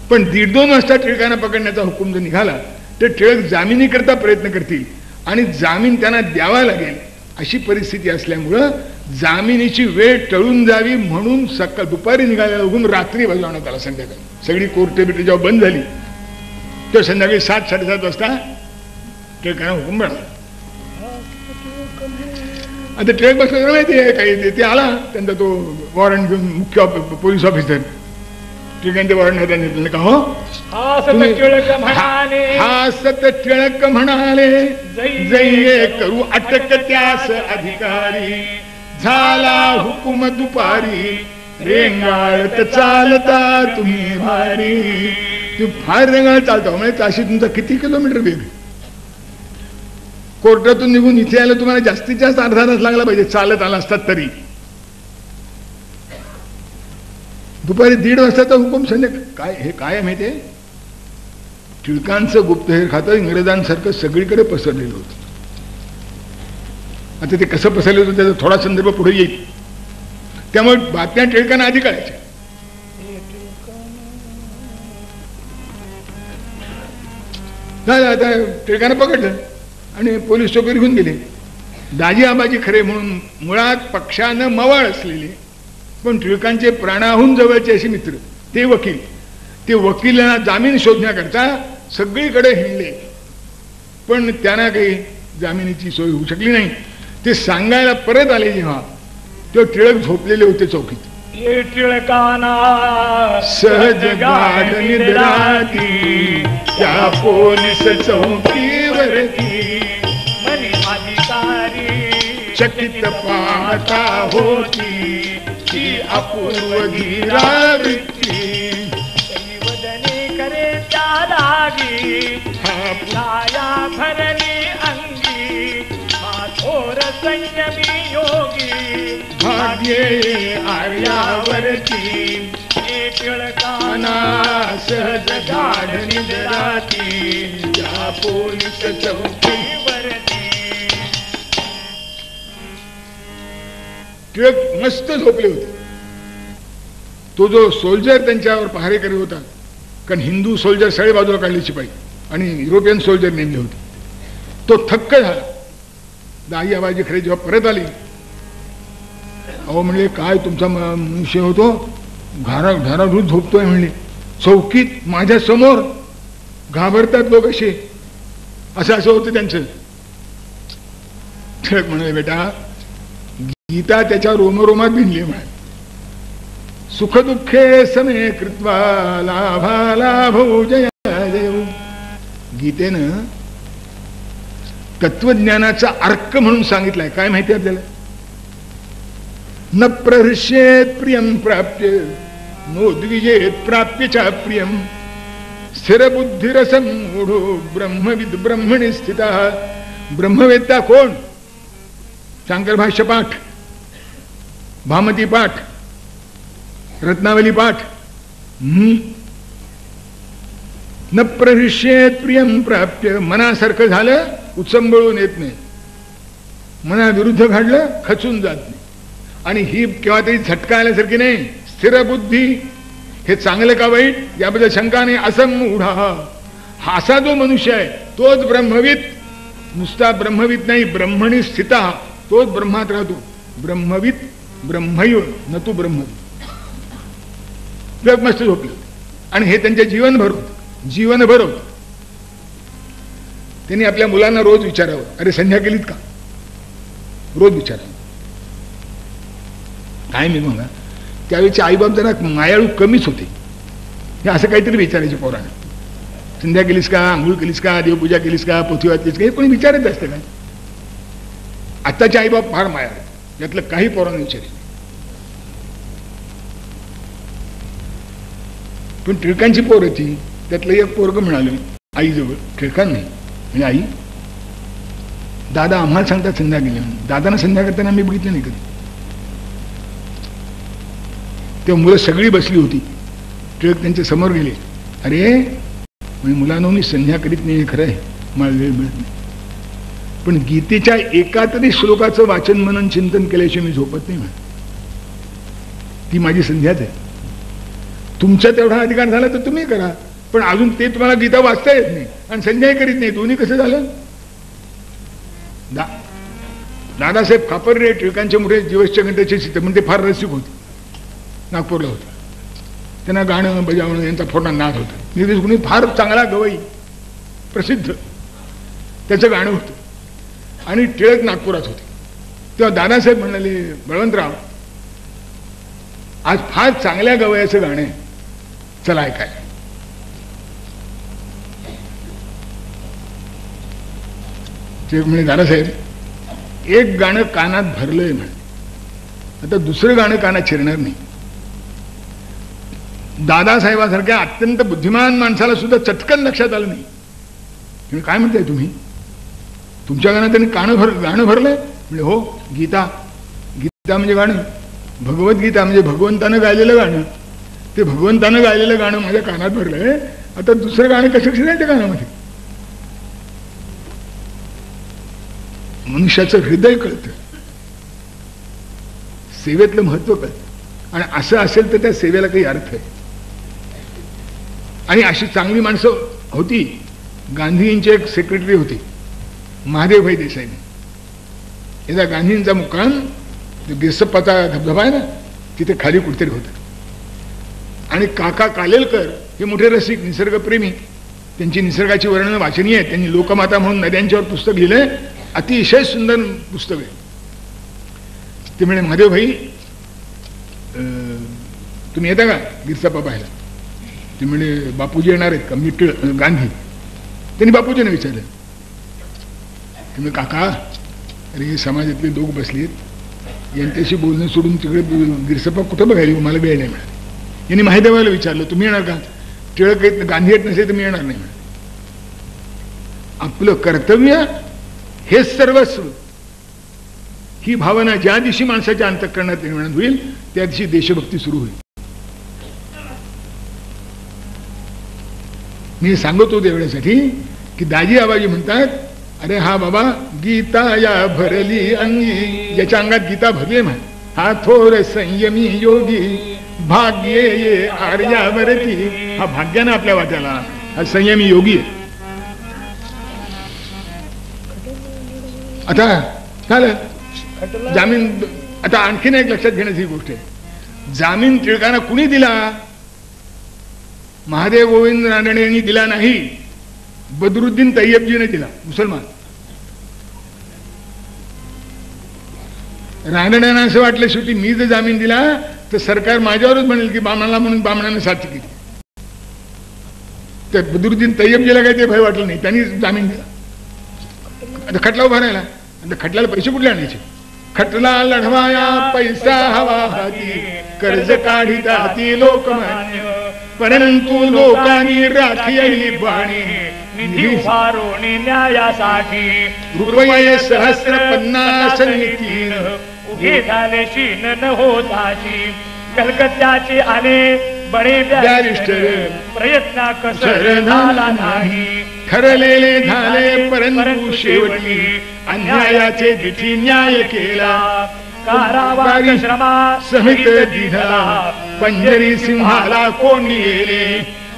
पण 1:30-2 वाजता टिळकांना पकडण्याचा हुकूम जर निघाला तर टिळक जामिनीकरता प्रयत्न करतील आणि जामीन त्यांना द्यावा लागेल अशी परिस्थिती असल्यामुळं जामिनीची वेळ टळून जावी म्हणून सकाळ दुपारी निघालेला हुकूम रात्री बजावण्यात आला. संध्याकाळी सगळी कोर्टे बिटे जेव्हा बंद झाली तेव्हा संध्याकाळी 7-7:30 वाजता टिळकांना हुकूम मिळाला. आता टिळक बसला माहिती आहे काही ते आला त्यांचा तो वॉरंट घेऊन मुख्य पोलीस ऑफिसर टिळकांचे वॉरंट त्यांनी का हो हा सत टिळक म्हणाले जय करू अटक त्यास अधिकारी झाला हुकुम दुपारी रेंगाळत चालता तुम्ही भारी. तुम्ही फार रेंगाळत चालता म्हणजे अशी तुमचा किती किलोमीटर वेग. कोर्टातून निघून इथे आलं तुम्हाला जास्तीत जास्त अर्धा तास लागला पाहिजे चालत आला असतात तरी. दुपारी 1:30 वाजताचा हुकूम संध्याकाळी काय हे काय माहितीये टिळकांचं गुप्तहेर खातं इंग्रजांसारखं सगळीकडे पसरलेलं होतं. आता ते कसं पसरलं होतं त्याचा थोडा संदर्भ पुढे येईल. त्यामुळे बातम्या टिळकांना आधी कळायच्या. झालं आता टिळकांना पकडलं आणि पोलीस चौकीवर घेऊन गेले. दाजी आबाजी खरे म्हणून मुळात पक्षानं मवाळ असलेले पण टिळकांचे प्राणाहून जवळचे असे मित्र ते वकील. ते वकिलांना जामीन शोधण्याकरता सगळीकडे हिंडले पण त्यांना काही जामिनीची सोय होऊ शकली नाही. ते सांगायला परत आले जेव्हा तेव्हा टिळक झोपलेले होते चौकीत. टिळकाना सहज गाढ निद्राती त्या पोलीस चौकीवरती मनी अधिकारी चकित पाहता होती ती अपूर्व धीरावृत्ती वदने करे त्या लागी छाया भरली अंगी माथोर संयमी योगी भाग्ये आर्यावरती टिळकाना सहज गाढ निद्राती त्या पोलीस चौकीवरती. टिळक मस्त झोपले होते. तो जो सोल्जर त्यांच्यावर पहारेकरी होता कारण हिंदू सोल्जर सगळे बाजूला काढले शिपाई आणि युरोपियन सोल्जर नेमले होते. तो थक्क झाला. दाई आबाजी खरे जेव्हा परत आली अहो म्हणले काय तुमचा मनुष्य होतो घराघरात झोपतोय म्हणले चौकीत माझ्या समोर घाबरतात लोक असे असं होतं त्यांचं. टिळक म्हणाले बेटा गीता त्याच्या रोमरोमात भिनली म्हणाले सुख दुःखे समे कृत्वा लाभा लाभो जय जय. गीतेनं तत्वज्ञानाचा अर्क म्हणून सांगितलाय. काय माहिती आपल्याला न प्रहृष्येत प्रियम प्राप्य नोद्विजेत प्राप्य च प्रियम स्थिरबुद्धिरसं मूढो ब्रह्मविद ब्रह्मणि स्थिता. ब्रह्मवेत्ता कोण शांकर भाष्य पाठ भामती पाठ रत्नावली पाठ. न प्रहृष्येत प्रियम प्राप्य मनासारखं झालं उचंबळून येत नाही मनाविरुद्ध घडलं खचून जात नाही आणि ही केव्हा तरी झटका आल्यासारखी नाही. स्थिर बुद्धी हे चांगलं का वाईट याबद्दल शंका नाही. असमूढा हा असा जो मनुष्य आहे तोच ब्रह्मविद. नुसता ब्रह्मविद नाही ब्रह्मणी स्थिता तोच ब्रह्मात राहतो. ब्रह्मविद ब्रह्मैव न तू ब्रह्मविद. टिळक मस्त झोपले होते. आणि हे त्यांच्या जीवनभर होत. त्यांनी आपल्या मुलांना रोज विचारावं, अरे संध्या केलीत का? रोज विचारावं. काय मी म्हणा, त्यावेळेचे आईबाप जरा मायाळू कमीच होते. हे असं काहीतरी विचारायचे पोरांना, संध्या केलीस का, आंघोळ केलीस का, देवपूजा केलीस का, पोथी वाचलीस का, हे कोणी विचारत असतं का? आत्ताचे आईबाप फार मायाळू, यातलं काही पोरांना विचारेल. पण टिळकांची पोरं ती, त्यातलं एक पोरग म्हणाले आईजवळ, टिळकां नाही म्हणजे आई, दादा आम्हाला सांगतात संध्या केली म्हणून. दादांना संध्या करताना आम्ही बघितलं नाही कधी. तेव्हा मुलं सगळी बसली होती. टिळक त्यांच्या समोर गेले, अरे म्हणजे मुलांनो मी संध्या करीत नाही, खरं आहे, मला वेळ मिळत नाही, पण गीतेच्या एका तरी श्लोकाचं वाचन मनन चिंतन केल्याशिवाय मी झोपत नाही. ती माझी संध्याच आहे. तुमचा तेवढा अधिकार झाला तर तुम्ही करा, पण अजून ते तुम्हाला गीता वाचता येत नाही आणि संध्याही करीत नाही, दोन्ही कसं झालं? दादासाहेब खापरे टिळकांचे मोठे जीवसच्या घंटेचे चित्र, म्हणजे ते फार रसिक होते, नागपूरला होते. त्यांना गाणं बजावणं यांचा फोटा नाद होता. निलेश गुणी फार चांगला गवई प्रसिद्ध, त्याचं गाणं होतं. आणि टिळक नागपुरात होते. तेव्हा दादासाहेब म्हणाले, बळवंतराव आज फार चांगल्या गवयाचं गाणं आहे, चला ऐकाय. ते म्हणे, दादासाहेब एक गाणं कानात भरलंय म्हणे, आता दुसरं गाणं कानात शिरणार नाही. दादासाहेबासारख्या अत्यंत बुद्धिमान माणसाला सुद्धा चटकन लक्षात आलं नाही. काय म्हणताय तुम्ही, तुमच्या गाण्यात त्यांनी गाणं भरलंय? म्हणजे हो, गीता म्हणजे गाणं, भगवद्गीता म्हणजे भगवंतानं गायलेलं गाणं, ते भगवंतानं गायलेलं गाणं माझ्या कानात भरलंय, आता दुसरं गाणं कसं शिरायचं त्या गाण्यामध्ये? मनुष्याचं हृदय कळतं, सेवेतलं महत्व कळतं, आणि असं असेल तर त्या सेवेला काही अर्थ आहे. आणि अशी चांगली माणसं होती. गांधींचे एक सेक्रेटरी होते, महादेवभाई देसाई. एकदा गांधींचा मुक्काम गिरसप्पाचा धबधबा आहे ना, तिथे खाली कुठेतरी होता. आणि काका कालेलकर हे मोठे रसिक, निसर्गप्रेमी, त्यांची निसर्गाची वर्णनं वाचनीय आहेत. त्यांनी लोकमाता म्हणून नद्यांच्यावर पुस्तक लिहिलंय, अतिशय सुंदर पुस्तक आहे. ते म्हणे, महादेवभाई तुम्ही येता का गिरसप्पा पाहायला? ते म्हणे, बापूजी येणार आहेत का? मी गांधी. त्यांनी बापूजीने विचारलं. ते म्हणे, काका अरे समाजातले लोक बसलेत, यांच्याशी बोलणं सोडून तिकडे गिरसप्पा कुठं बघायला, मला वेळ नाही मिळाला. यांनी महादेवाला विचारलं, तुम्ही येणार का? टिळक येत, गांधी येत नसेल तर मी येणार नाही. आपलं कर्तव्य हेच सर्वस्व, ही भावना ज्या दिवशी माणसाच्या अंतःकरणात निर्माण होईल त्या दिवशी देशभक्ती सुरू होईल. मी सांगतो तेवढ्यासाठी की दाजी आबाजी म्हणतात, अरे हा बाबा गीता या भरली अंगी, ज्याच्या अंगात गीता भरली म्हण, हा थोर संयमी योगी भाग्ये ये आर्यावरती, हा भाग्यानं आपल्या वाट्याला, हा संयमी योगी आहे. आता झालं जामीन. आता आणखीन एक लक्षात घेण्याची गोष्ट आहे, जामीन टिळकांना कुणी दिला? महादेव गोविंद रानडे यांनी दिला नाही, बदरुद्दीन तय्यबजीने दिला, मुसलमान. रानड्यांना असं वाटलं शेवटी मी जर जामीन दिला तर सरकार माझ्यावरच म्हणेल की बामणाला म्हणून बामणाने साथ केली. तर बदरुद्दीन तय्यबजीला काही ते भय वाटलं नाही, त्यांनी जामीन दिला. आता खटला उभा राहिला, आता खटल्याला पैसे कुठले आणायचे? खटला लढवाया पैसा हवा हाती, कर्ज काढीत हाती लोकमान्य, परंतु लोकांनी राखी बाणी, निधी उभारोणी न्यायासाठी, रुपये 750 उभे झाले शीन न होताशी, कलकत्त्याचे आले बडे बॅरिस्टर, प्रयत्न कसर झाला नाही, ठरलेले झाले परंतु शेवटी, अन्यायाचे दिठी न्याय केला, कारावार श्रमा सहित दिधला, पंजरी सिंहाला कोणी येले,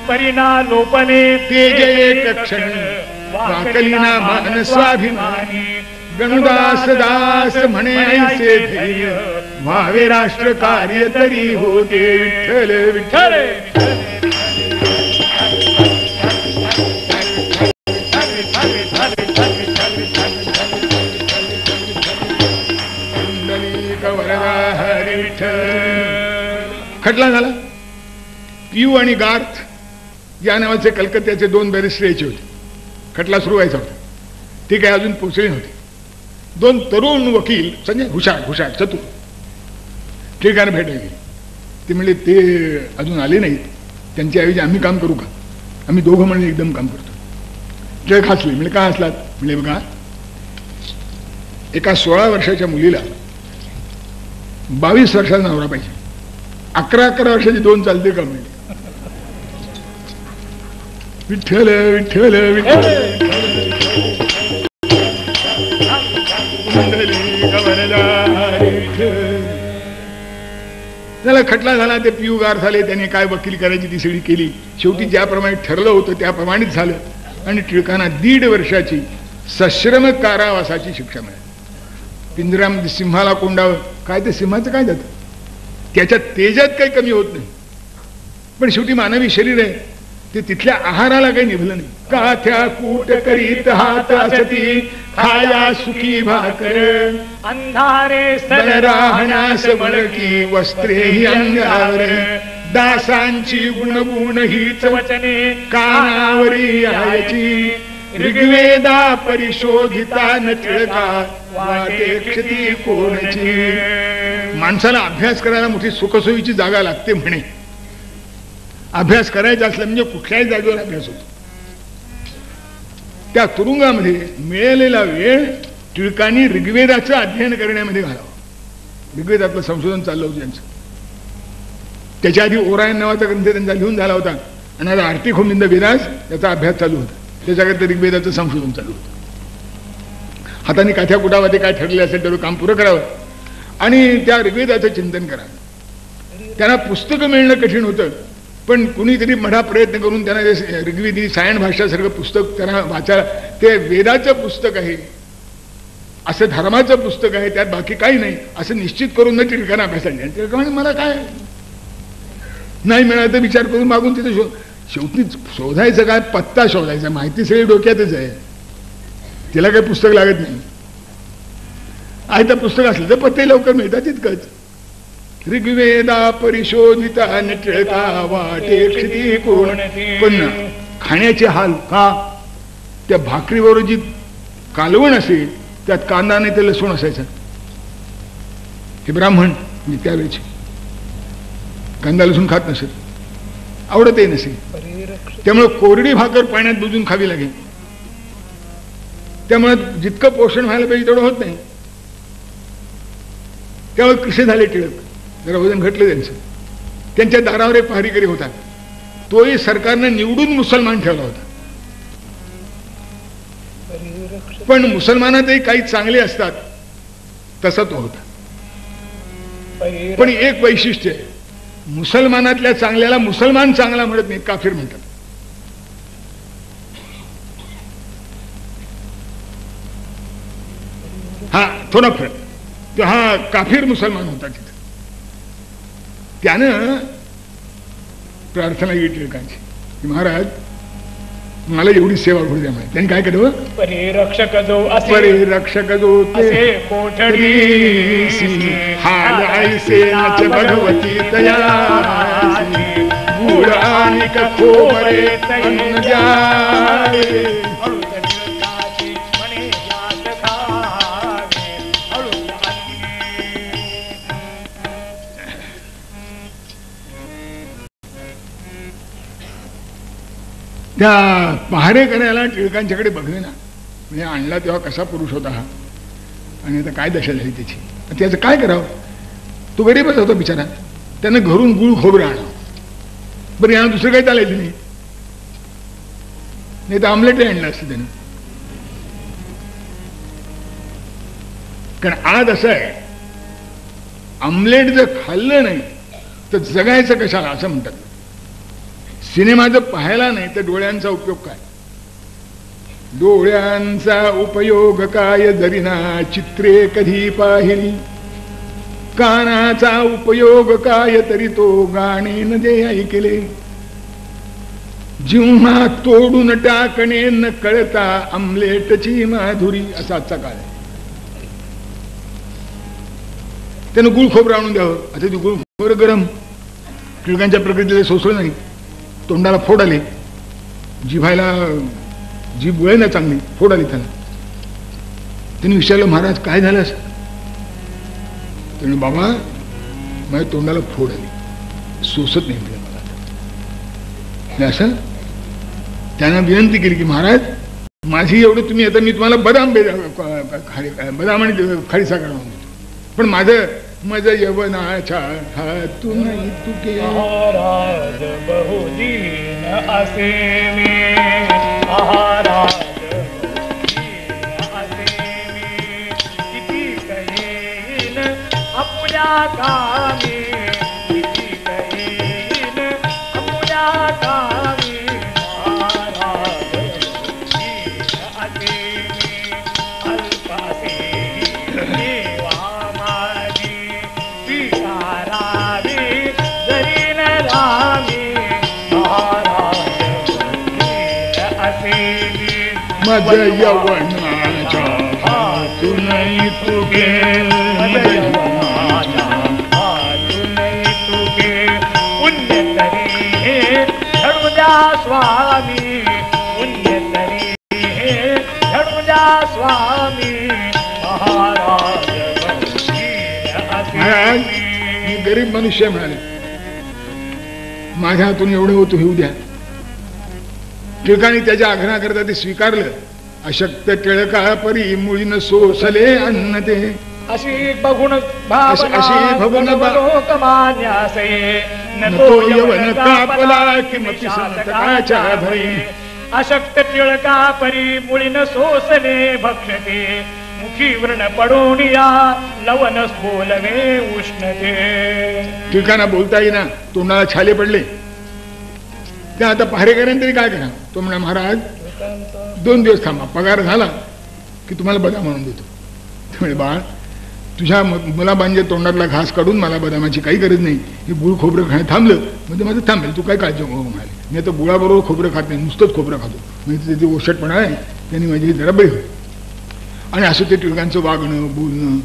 परिणा लोपने तेज एक क्षण, वाकलिना मान स्वाभिमानी, गणुदास दास म्हणे ऐसे धैर्य, व्हावे राष्ट्र कार्य तरी होते. विठ्ठल विठ्ठल खटला झाला. पियू आणि गार्थ या नावाचे कलकत्त्याचे 2 बॅरिस्टर यायचे होते. खटला सुरू व्हायचा होता. ते काय अजून पोचले नव्हते. 2 तरुण वकील संजय हुशार चतुर ठिकाण भेटायला गेले. ते म्हणले ते अजून आले नाहीत, त्यांच्या ऐवजी आम्ही काम करू का? आम्ही दोघं म्हणून एकदम काम करतो. टिळक हसले. म्हणजे का हसलात? म्हणजे बघा, एका 16 वर्षाच्या मुलीला 22 वर्षाचा नवरा पाहिजे. 11 वर्षाची 2 चालते का? म्हणजे विठ्ठल विठ्ठल विठ्ठल त्याला खटला झाला. ते पियू गार झाले. त्यांनी काय वकील करायची ती सगळी केली. शेवटी ज्याप्रमाणे ठरलं होतं त्याप्रमाणेच झालं आणि टिळकांना 1.5 वर्षाची सश्रम कारावासाची शिक्षा मिळाली. पिंजऱ्यामध्ये सिंहाला कोंडावं, काय ते सिंहाचं काय जातं, त्याच्या तेजात काही कमी होत नाही. पण शेवटी मानवी शरीर आहे ते तिथल्या आहाराला काही निभलं नाही. काथ्या कूट करीत हात असती खाया सुखी भाकर अंधारे सन राहण्यास मळकी वस्त्रे ही अंगावर दासांची गुणगुण हीच वचने कानावरी यायची ऋग्वेदा परिशोधिता न टिळका वाटे क्षती कोणची. माणसाला अभ्यास करायला मोठी सुखसोयीची जागा लागते म्हणे. अभ्यास करायचा असला म्हणजे कुठल्याही जागेवर अभ्यास होतो. त्या तुरुंगामध्ये मिळालेला वेळ टिळकांनी ऋग्वेदाचं अध्ययन करण्यामध्ये घालावं. ऋग्वेदातलं संशोधन चाललं होतं त्यांचं. त्याच्या आधी ओरायन नावाचा ग्रंथ त्यांचा लिहून झाला होता आणि आता आर्थिक होम इन द वेदास याचा अभ्यास चालू होता. त्याच्याकरता ऋग्वेदाचं संशोधन चालू होतं. हाताने काथ्या कुटावा ते काय ठरले असेल तेवढं काम पुरं करावं आणि त्या ऋग्वेदाचं चिंतन करावं. त्यांना पुस्तकं मिळणं कठीण होतं, पण कुणीतरी मोठा प्रयत्न करून त्यांना ऋग्वेदी सायण भाषासारखं पुस्तक त्यांना वाचा. ते वेदाचं पुस्तक आहे, असं धर्माचं पुस्तक आहे, त्यात बाकी काही नाही असं निश्चित करून टिळकांना अभ्यासाला. टिळकांनी मला काय नाही मिळालं तर विचार करून मागून तिथे शेवटी शोधायचं काय, पत्ता शोधायचा. माहिती सगळी डोक्यातच आहे, तिला काही पुस्तक लागत नाही. आहे तर पुस्तक असलं तर पत्ते लवकर मिळतात तितकंच. ऋग्वेदा परिशोधिता न टिळका वाटे क्षिती कोण. पण खाण्याचे हाल का? त्या भाकरीवर जी कालवण असेल त्यात कांदा नाही तर लसूण असायचा. हे ब्राह्मण म्हणजे त्यावेळेचे कांदा लसूण खात नसेल, आवडतही नसेल, त्यामुळे कोरडी भाकर पाण्यात बुजून खावी लागेल. त्यामुळे जितकं पोषण व्हायला पाहिजे तेवढं होत नाही. त्यामुळे कसे झाले टिळक, जरा वजन घटलं त्यांचं. त्यांच्या दारावर एक पहारीकरी होता, तोही सरकारनं निवडून मुसलमान ठेवला होता. पण मुसलमानातही काही चांगले असतात तसा तो होता. पण एक वैशिष्ट्य आहे, मुसलमानातल्या चांगल्याला मुसलमान चांगला म्हणत नाही, काफिर म्हणतात. हा थोडा फरक. तो हा काफिर मुसलमान होता. तिथं त्यानं प्रार्थना केली टिळकांची की महाराज मला एवढी सेवा करू द्या. त्यांनी काय केलं, परिरक्षक जो ते कोठडी हाल ऐसेनाच भगवती तया गुळ आणि खोबरे अन्न द्यावे. त्या पहारेकऱ्याला टिळकांच्याकडे बघले ना, म्हणजे आणला तेव्हा कसा पुरुष होता हा आणि आता काय दशा झाली त्याची. त्याचं काय करावं, तो गरीबच होता बिचारा. त्यानं घरून गुळ खोबरं आणावं. बरं यानं दुसरं काही चालायचं नाही, नाही तर आमलेट आणलं असतं त्यानं. कारण आज असं आहे, आमलेट जर खाल्लं नाही तर जगायचं कशाला असं म्हणतात. सिनेमा जर पाहायला नाही तर डोळ्यांचा उपयोग काय. डोळ्यांचा उपयोग काय जरीना चित्रे कधी पाहिली. कानाचा उपयोग काय तरी तो गाणे न जे ऐकले. जिव्हा तोडून टाकणे न कळता आमलेटची माधुरी. असा आजचा काळ आहे. त्यानं गुळ खोबरं आणून द्यावं. आता ते गुळ खोबरं गरम, टिळकांच्या प्रकृतीला सोसलं नाही, तोंडाला फोड आले, जिभायला जीभ वळ ना चांगली, फोड आली त्याला. त्यांनी विचारलं महाराज काय झालं असं? त्याने बाबा माझ्या तोंडाला फोड आली, सोसत नाही मला. असं त्यानं विनंती केली की महाराज माझी एवढं तुम्ही आता मी तुम्हाला बदाम बदाम आणि खारी साखर आणून देतो, पण माझं यवनाच्या हातून तुके. महाराज बहुदीन असे मी, महाराज किती कहेन आपल्या कामी, किती कहेन आपल्या कामी. महाराज असे मी अल्प असे देवा माझी स्वीकारावी जरी न रामी. महाराज असे मी माझं यवनाच्या हातून तुके, माझं यवनाच्या हातून तुके. पुण्य तरी हे घडू द्या स्वामी, पुण्य तरी हे घडू द्या स्वामी. महाराज महाराज मी गरीब मनुष्य म्हणाले, माझ्या हातून एवढं होतं होऊ द्या. टिळकाने त्याच्या आग्रहाकरता ते स्वीकारलं. अशक्त टिळका परी मुळीन सोसले अन्न ते. अशी बघून अशी बघून लोकमान्यासे न तो यवन कापला किमपि संतकाच्या भयी. अशक्त टिळका परी मुळीन सोसले भक्षते. मुखी व्रण पडून या लवनस बोलवे उष्णते. टिळकांना बोलता येईना, तोंडाला छाले पडले. त्या आता पहारेकऱ्यांनी तरी काय करा. तो म्हणा महाराज 2 दिवस थांबा, पगार झाला की तुम्हाला बदाम आणून देतो. त्यामुळे बाळ तुझ्या मुलाबांच्या तोंडातला घास काढून मला बदामाची काही गरज नाही. हे गुळ खोबरं खाणं थांबलं म्हणजे माझं थांबेल, तू काय काळजी नको म्हणाले. मी आता गुळाबरोबर खोबरं खात नाही, नुसतंच खोबरं खातो. म्हणजे त्याची ओशटपणा आहे, त्यांनी माझी जरा बळी होईल. आणि असं ते टिळकांचं वागणं, बोलणं,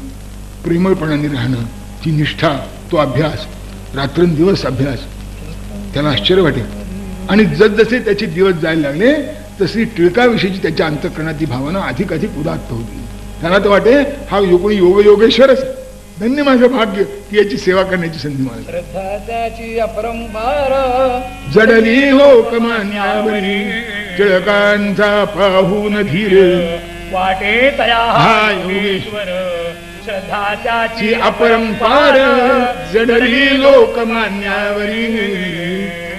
प्रेमळपणाने राहणं, ती निष्ठा, तो अभ्यास, रात्रंदिवस अभ्यास, त्याला आश्चर्य वाटेल. आणि जसजसे त्याचे दिवस जायला लागले तशी टिळकाविषयीची त्याच्या अंतःकरणाची भावना अधिक उदात्त होती. त्याला तर वाटे हा कोणी योगेश्वरच, धन्य माझं भाग्य की याची सेवा करण्याची संधी मला. त्याची अपरंपार जडली लोकमान्यावरी, टिळकांचा पाहून धीर वाटे तया हा योगेश्वर. श्रद्धा त्याची अपरंपार जडली लोकमान्यावरी.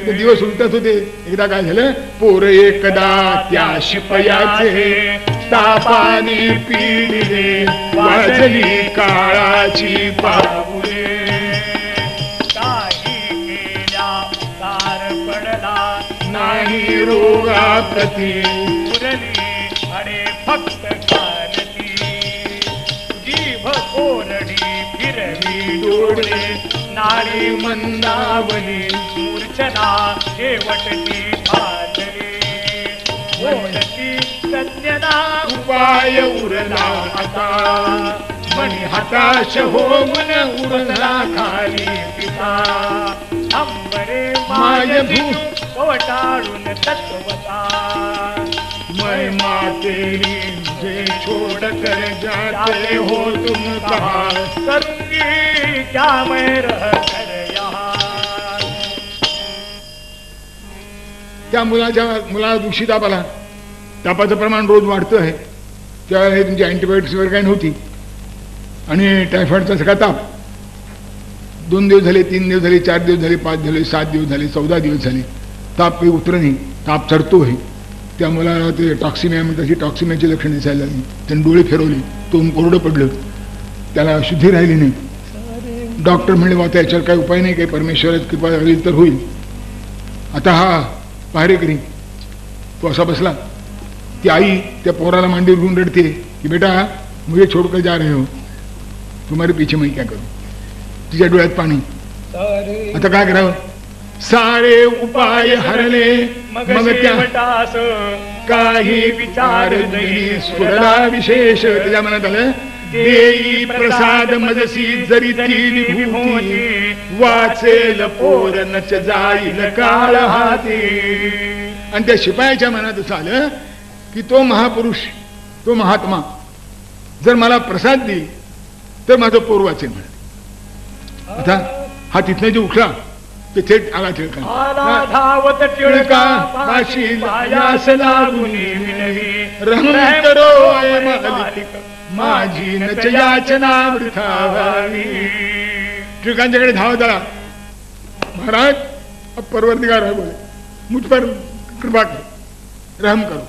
दिवस उलटत होते. एकदा काय झालं, पोर एकदा त्या शिपयाचे तापाने पिढले, वाजली काळाची पाऊले. काही केल्या तार पडला नाही रोगाप्रती, उरली अडे फक्त कारती. जीभ कोरडी फिरवी डोळे, नारी मंदावली मूर्छना शेवटची भाजली. ओढती सज्ञना उपाय उरला आता, मणी हताश होऊन उरला खाली पिता. अंबरे माय भू पवटाळून तत्वता. मैं मातेरी जे छोड़ कर जाते हो तुम कहा, करूंगी क्या मैं रह कर यहाँ. त्या मुलाला दूषित ताप आला. तापाचं प्रमाण रोज वाढतं आहे. त्यावेळेला तुमची अँटीबायोटिक्स वगैरे काही नव्हती आणि टायफॉइडचा सगळा ताप. 2 दिवस झाले, 3 दिवस झाले, 4 दिवस झाले, 5 झाले, 7 दिवस झाले, 14 दिवस झाले, ताप काही उतर नाही, ताप चढतो आहे. त्या मुलाला ते टॉक्सिमिया म्हणतात, ही टॉक्सिमियाची लक्षणं दिसायला लागली. त्याने डोळे फिरवले, तोंड कोरडं पडलं, त्याला शुद्धी राहिली नाही. डॉक्टर म्हणले बाबा याच्यावर काही उपाय नाही, काही परमेश्वराची कृपा झाली तर होईल. आता हा पहारेकरी तो असा बसला. ती आई त्या पोराला मांडीवर घेऊन रडते की बेटा मुझे छोड़कर जा रहे हो, तुम्हारे पीछे मैं क्या करूं. तिच्या डोळ्यात पाणी. आता काय करावं? सारे उपाय हरले मग त्या काही विचार नाही स्फुरला विशेष. त्याच्या मनात आलं देई प्रसाद मजसी जरी ती विभूती वाचेल पोरनच जाईल काळ हाती. आणि त्या शिपायाच्या मनात असं आलं की तो महापुरुष, तो महात्मा जर मला प्रसाद देईल तर माझं पोर वाचेल. आता हा तिथनं जे उठला ते थेट आला टिळका. माझी नच याचना वृथा व्हावी. टिळकांच्याकडे धावत आला. महाराज अब परवरदिगार है बोले, मुझ पर कृपा कर, रहम करो.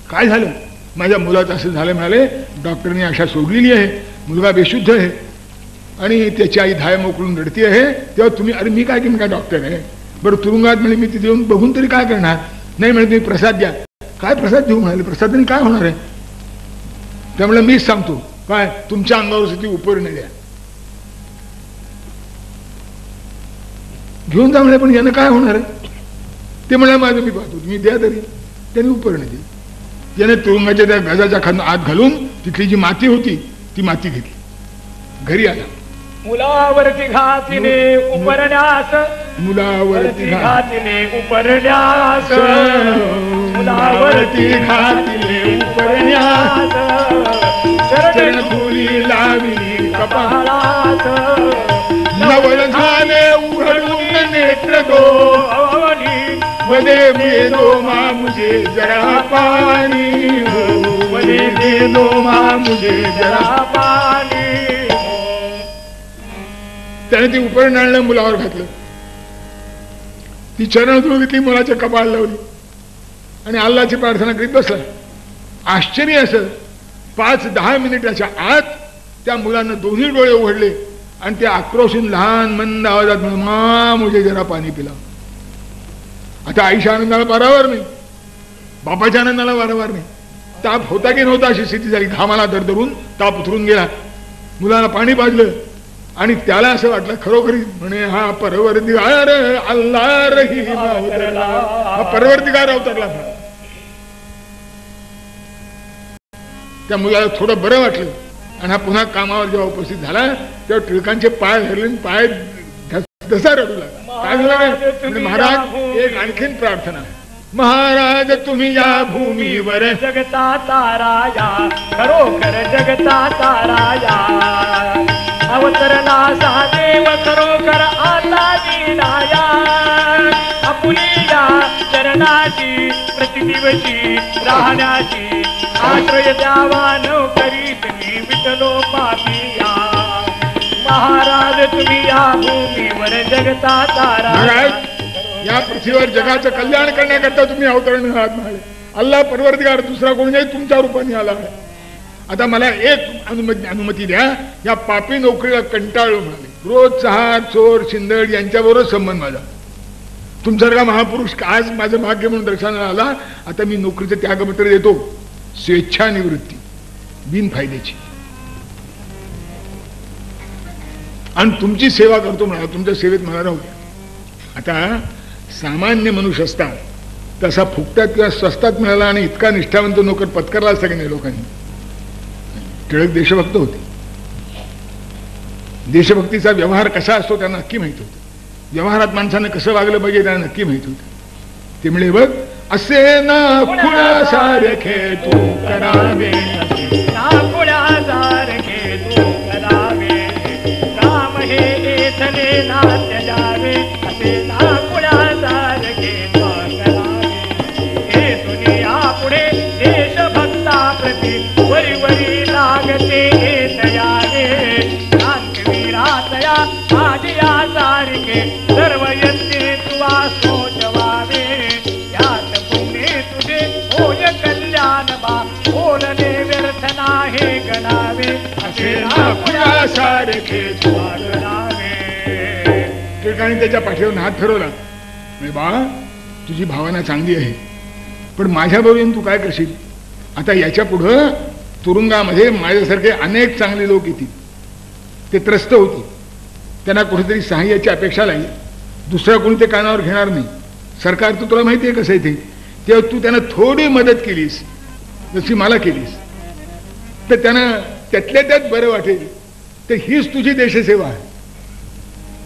काय झालं? माझ्या मुलाचं असं झालं. म्हणाले डॉक्टरने आशा सोडलेली आहे, मुलगा बेशुद्ध आहे आणि त्याची आई धाय मोकळून रडती आहे. तेव्हा तुम्ही, अरे मी काय की मी काय डॉक्टर आहे? बरं तुरुंगात म्हणजे मी तिथे येऊन बघून तरी काय करणार? नाही म्हणजे तुम्ही प्रसाद द्या. काय प्रसाद देऊ म्हणाले? प्रसादाने काय होणार आहे? त्यामुळे मीच सांगतो, काय तुमच्या अंगावर ती उपरणे द्या, घेऊन जा म्हणे. पण यानं काय होणार आहे? ते म्हणा माझं मी पाहतो, तुम्ही द्या तरी. त्याने उपरणे दिली. याने तुरुंगाच्या त्या गजाच्या आत घालून तिथली जी माती होती ती माती घेतली, घरी आला. मुलावरती घातीने उपरण्यास, मुलावरती घातीने उपरण्यास, मुलावरती घातीने उपरण्यास, चरण धुली लाविली कपाळात, नवल झाले उघडून नेत्र दोन्ही, वदे दे मा मुझे जरा पाणी हो, वदे दे मा मुझे जरा पाणी. त्याने ती उपरण आणलं, मुलावर घातलं, ती चरण धुवून घेतली, मुलाच्या कपाळ लावली आणि अल्लाची प्रार्थना करीत बसला. आश्चर्य असं 5-10 मिनिटाच्या आत त्या मुलानं दोन्ही डोळे उघडले आणि ते आक्रोशून लहान मंद आवाजात मा मुझे जरा पाणी पिला. आता आईच्या आनंदाला पारावर नाही, बापाच्या आनंदाला वारंवार नाही. ताप होता की नव्हता अशी स्थिती झाली. घामाला दरदरून ताप उतरून गेला. मुलाला पाणी पाजलं आणि त्याला असं वाटलं खरोखरी म्हणे हा परवरदिगार अल्लाह रहीम अवतरला, हा परवरदिगार अवतरला. त्या मुलाला थोडं बरं वाटलं आणि हा पुन्हा कामावर जेव्हा उपस्थित झाला तेव्हा टिळकांचे पाय धरले, पाय धसा रडू लागला. काय झालं? महाराज एक आणखीन प्रार्थना आहे. महाराज तुम्ही या भूमीवर जगता ताराया, खरोखर जगता ताराया, अवतरला सा देव खरोखर आता दिनाया, आपुलिया चरणाची प्रतिदिवशी राहण्याची आश्रय द्यावा न करीत मी विठलो पापिया. महाराज तुम्ही या भूमीवर जगता तारा, या पृथ्वीवर जगाचं कल्याण करण्याकरता तुम्ही अवतरण आहात म्हणाले. अल्लाह परवरदिगार दुसरा कोणी नाही, तुमच्या रूपाने आला आहे. आता मला एक अनुमती द्या, या पापी नोकरीला कंटाळलो म्हणाले. रोज चहार चोर शिंदड यांच्याबरोबर संबंध माझा. तुमच्यासारखा महापुरुष आज माझं भाग्य म्हणून दर्शनाला आला. आता मी नोकरीचं त्यागपत्र देतो, स्वेच्छानिवृत्ती बिनफायद्याची, आणि तुमची सेवा करतो म्हणा. तुमच्या सेवेत मला राहू द्या. आता सामान्य मनुष्य असता तसा फुकटात किंवा स्वस्तात मिळाला आणि इतका निष्ठावंत नोकर पत्करला असता की नाही लोकांनी. टिळक देशभक्त होते. देशभक्तीचा व्यवहार कसा असतो त्यांना नक्की माहित होतं. व्यवहारात माणसानं कसं वागलं पाहिजे त्यांना नक्की माहित होतं. ते म्हणजे बघ, असे ना खुळ्यासारखे तू करावे, ना खुळ्यासारखे तू करावे, काम हे एथले ना त्याजावे, असे ना खुळ्यासारखे तू करावे. हे दुनिया पुढे देशभक्ता प्रति वरी वरी लागते तयारे, क्रांतीवीरातया माझी यासारखे सर्व यत्ने तुवा सोचवावे. यात पुणे तुझे होय कल्याण बा, बोलणे व्यर्थ नाही गणावे, असे नासारखे तुवा गणावे. टिळकाने त्याच्या पाठीवर हात फिरवला. बा तुझी भावना चांगली आहे, पण माझ्याबरोबर तू काय करशील? आता याच्या पुढं तुरुंगामध्ये माझ्यासारखे अनेक चांगले लोक येतील, ते त्रस्त होतील. त्यांना कुठेतरी सहाय्याची अपेक्षा लागली, दुसरा कोणी ते कानावर घेणार नाही. सरकार तर तुला माहिती आहे कसं आहे ते. तेव्हा तू त्यांना थोडी मदत केलीस जशी मला केलीस तर त्यांना त्यातल्या त्यात बरं वाटेल. तर हीच तुझी देशसेवा आहे,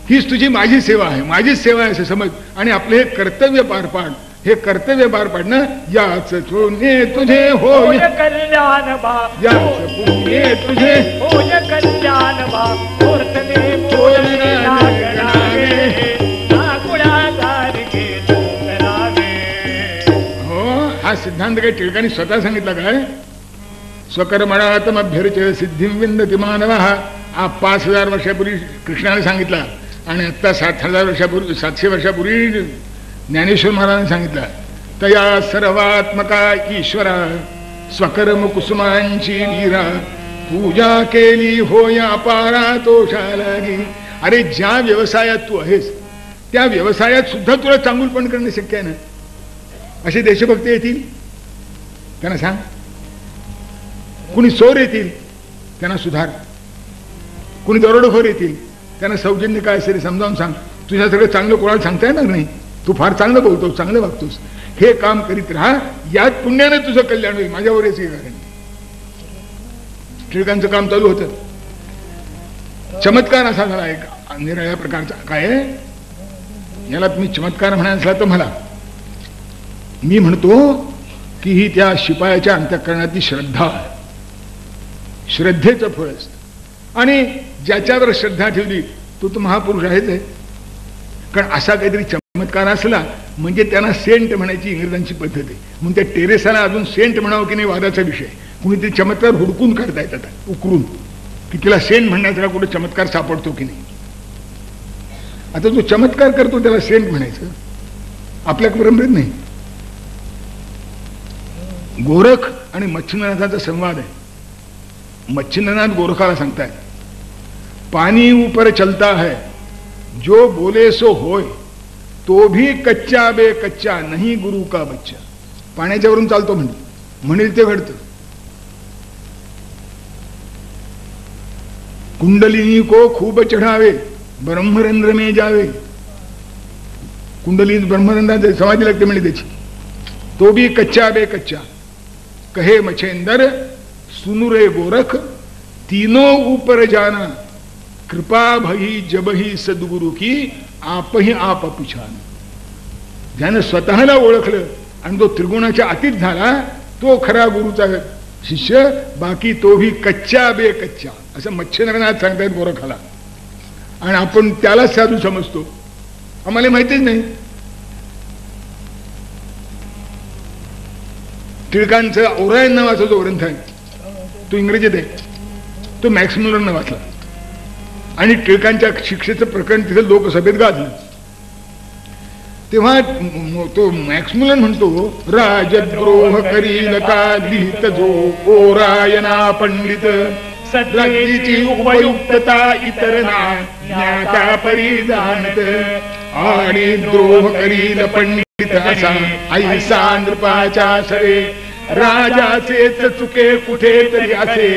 हीच तुझी माझी सेवा आहे, माझीच सेवा आहे असं समज. आणि आपले हे कर्तव्य पार पाड. हे कर्तव्य पार पाडणं याच पुण्य तुझे होय कल्याण बा, याच पुण्य तुझे होय कल्याण बा. मूर्तने बोलणे लागणारे, नागुणासारखे तो करावे. हो, हा सिद्धांत काही टिळकांनी स्वतः सांगितला काय? स्वकर्मणातम अभ्यर्च सिद्धिं विंदति मानवः. हा 5000 वर्षापूर्वी कृष्णाने सांगितला आणि आता 7000 वर्षापूर्वी 700 वर्षापूर्वी ज्ञानेश्वर महाराजांनी सांगितलं. तया सर्वात्मका ईश्वरा स्वकर्म कुसुमांची वीरा, पूजा केली होया पारा तोषालागी. अरे ज्या व्यवसायात तू आहेस त्या व्यवसायात सुद्धा तुला चांगुलपण करणं शक्य आहे ना. असे देशभक्त येतील त्यांना सांग, कुणी चोर येतील त्यांना सुधार, कुणी दरोडेखोर येतील त्यांना सौजन्य काय असेल समजावून सांग. तुझ्या सगळं चांगलं कोणाला सांगता येणार नाही, तू फार चांगलं बोलतोस, चांगलं वागतोस. हे काम करीत राहा, यात पुण्याने तुझं कल्याण होईल. माझ्यावर याच कारण टिळकांचं काम चालू होतं. चमत्कार असा झाला एक निराळ्या प्रकारचा. काय याला तुम्ही चमत्कार म्हणायचा तर मला, मी म्हणतो की ही त्या शिपायाच्या अंतःकरणातली श्रद्धा आहे, श्रद्धेचं फळ असतं. आणि ज्याच्यावर श्रद्धा ठेवली तो महापुरुष आहेच आहे. कारण असा काहीतरी चमत्कार असला म्हणजे त्यांना सेंट म्हणायची इंग्रजांची पद्धत आहे. म्हणून त्या टेरेसाला अजून सेंट म्हणावं की नाही वादाचा विषय. कुणीतरी चमत्कार हुडकून काढता येतात उकरून की तिला सेंट म्हणण्याचा कुठे चमत्कार सापडतो की नाही. आता जो चमत्कार करतो त्याला सेंट म्हणायचं आपल्या परंपरेत नाही. गोरख आणि मच्छिंद्रनाथाचा संवाद आहे. मच्छिंद्रनाथ गोरखाला सांगताय, पानी ऊपर चलता है जो बोले सो होय, तो भी कच्चा बे कच्चा नहीं गुरु का बच्चा. पाण्याच्यावरून चालतो म्हणेल ते घडतं. कुंडलिनी को खूब चढावे ब्रह्मरंध्र में जावे. कुंडली ब्रह्मरंध्रात समाधी लागते म्हणजे त्याची. तो भी कच्चा बे कच्चा कहे मच्छिंदर सुनुरे गोरख, तीनों ऊपर जाना कृपा भई जबही सद्गुरु की आप ही आप पिछान. ज्यानं स्वतःला ओळखलं आणि तो त्रिगुणाच्या अतीत झाला तो खरा गुरुचा शिष्य. बाकी तो भी कच्चा बे कच्चा असं मच्छिंद्रनाथ सांगतायत गोरखाला. आणि आपण त्यालाच साधू समजतो. आम्हाला माहितीच नाही. टिळकांचं ओरायन नावाचा जो ग्रंथ आहे तो इंग्रजीत आहे, तो मॅक्स मुलरनं वाचला आणि टिळकांच्या शिक्षेचं प्रकरण तिथे लोकसभेत गाजलं. तेव्हा तो मॅक्स मुलर म्हणतो, राजद्रोह करील का लिहित जो ओरायना पंडित, सद्गतीची उपयुक्तता इतर ना ज्ञाता परी जाणत, आणि द्रोह करील पंडित असा ऐसा नृपाच्या सरे, राजाचेच चुके कुठे तरी असे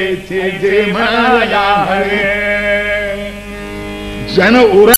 जे म्हणाया हवे. ज्यानं ओरा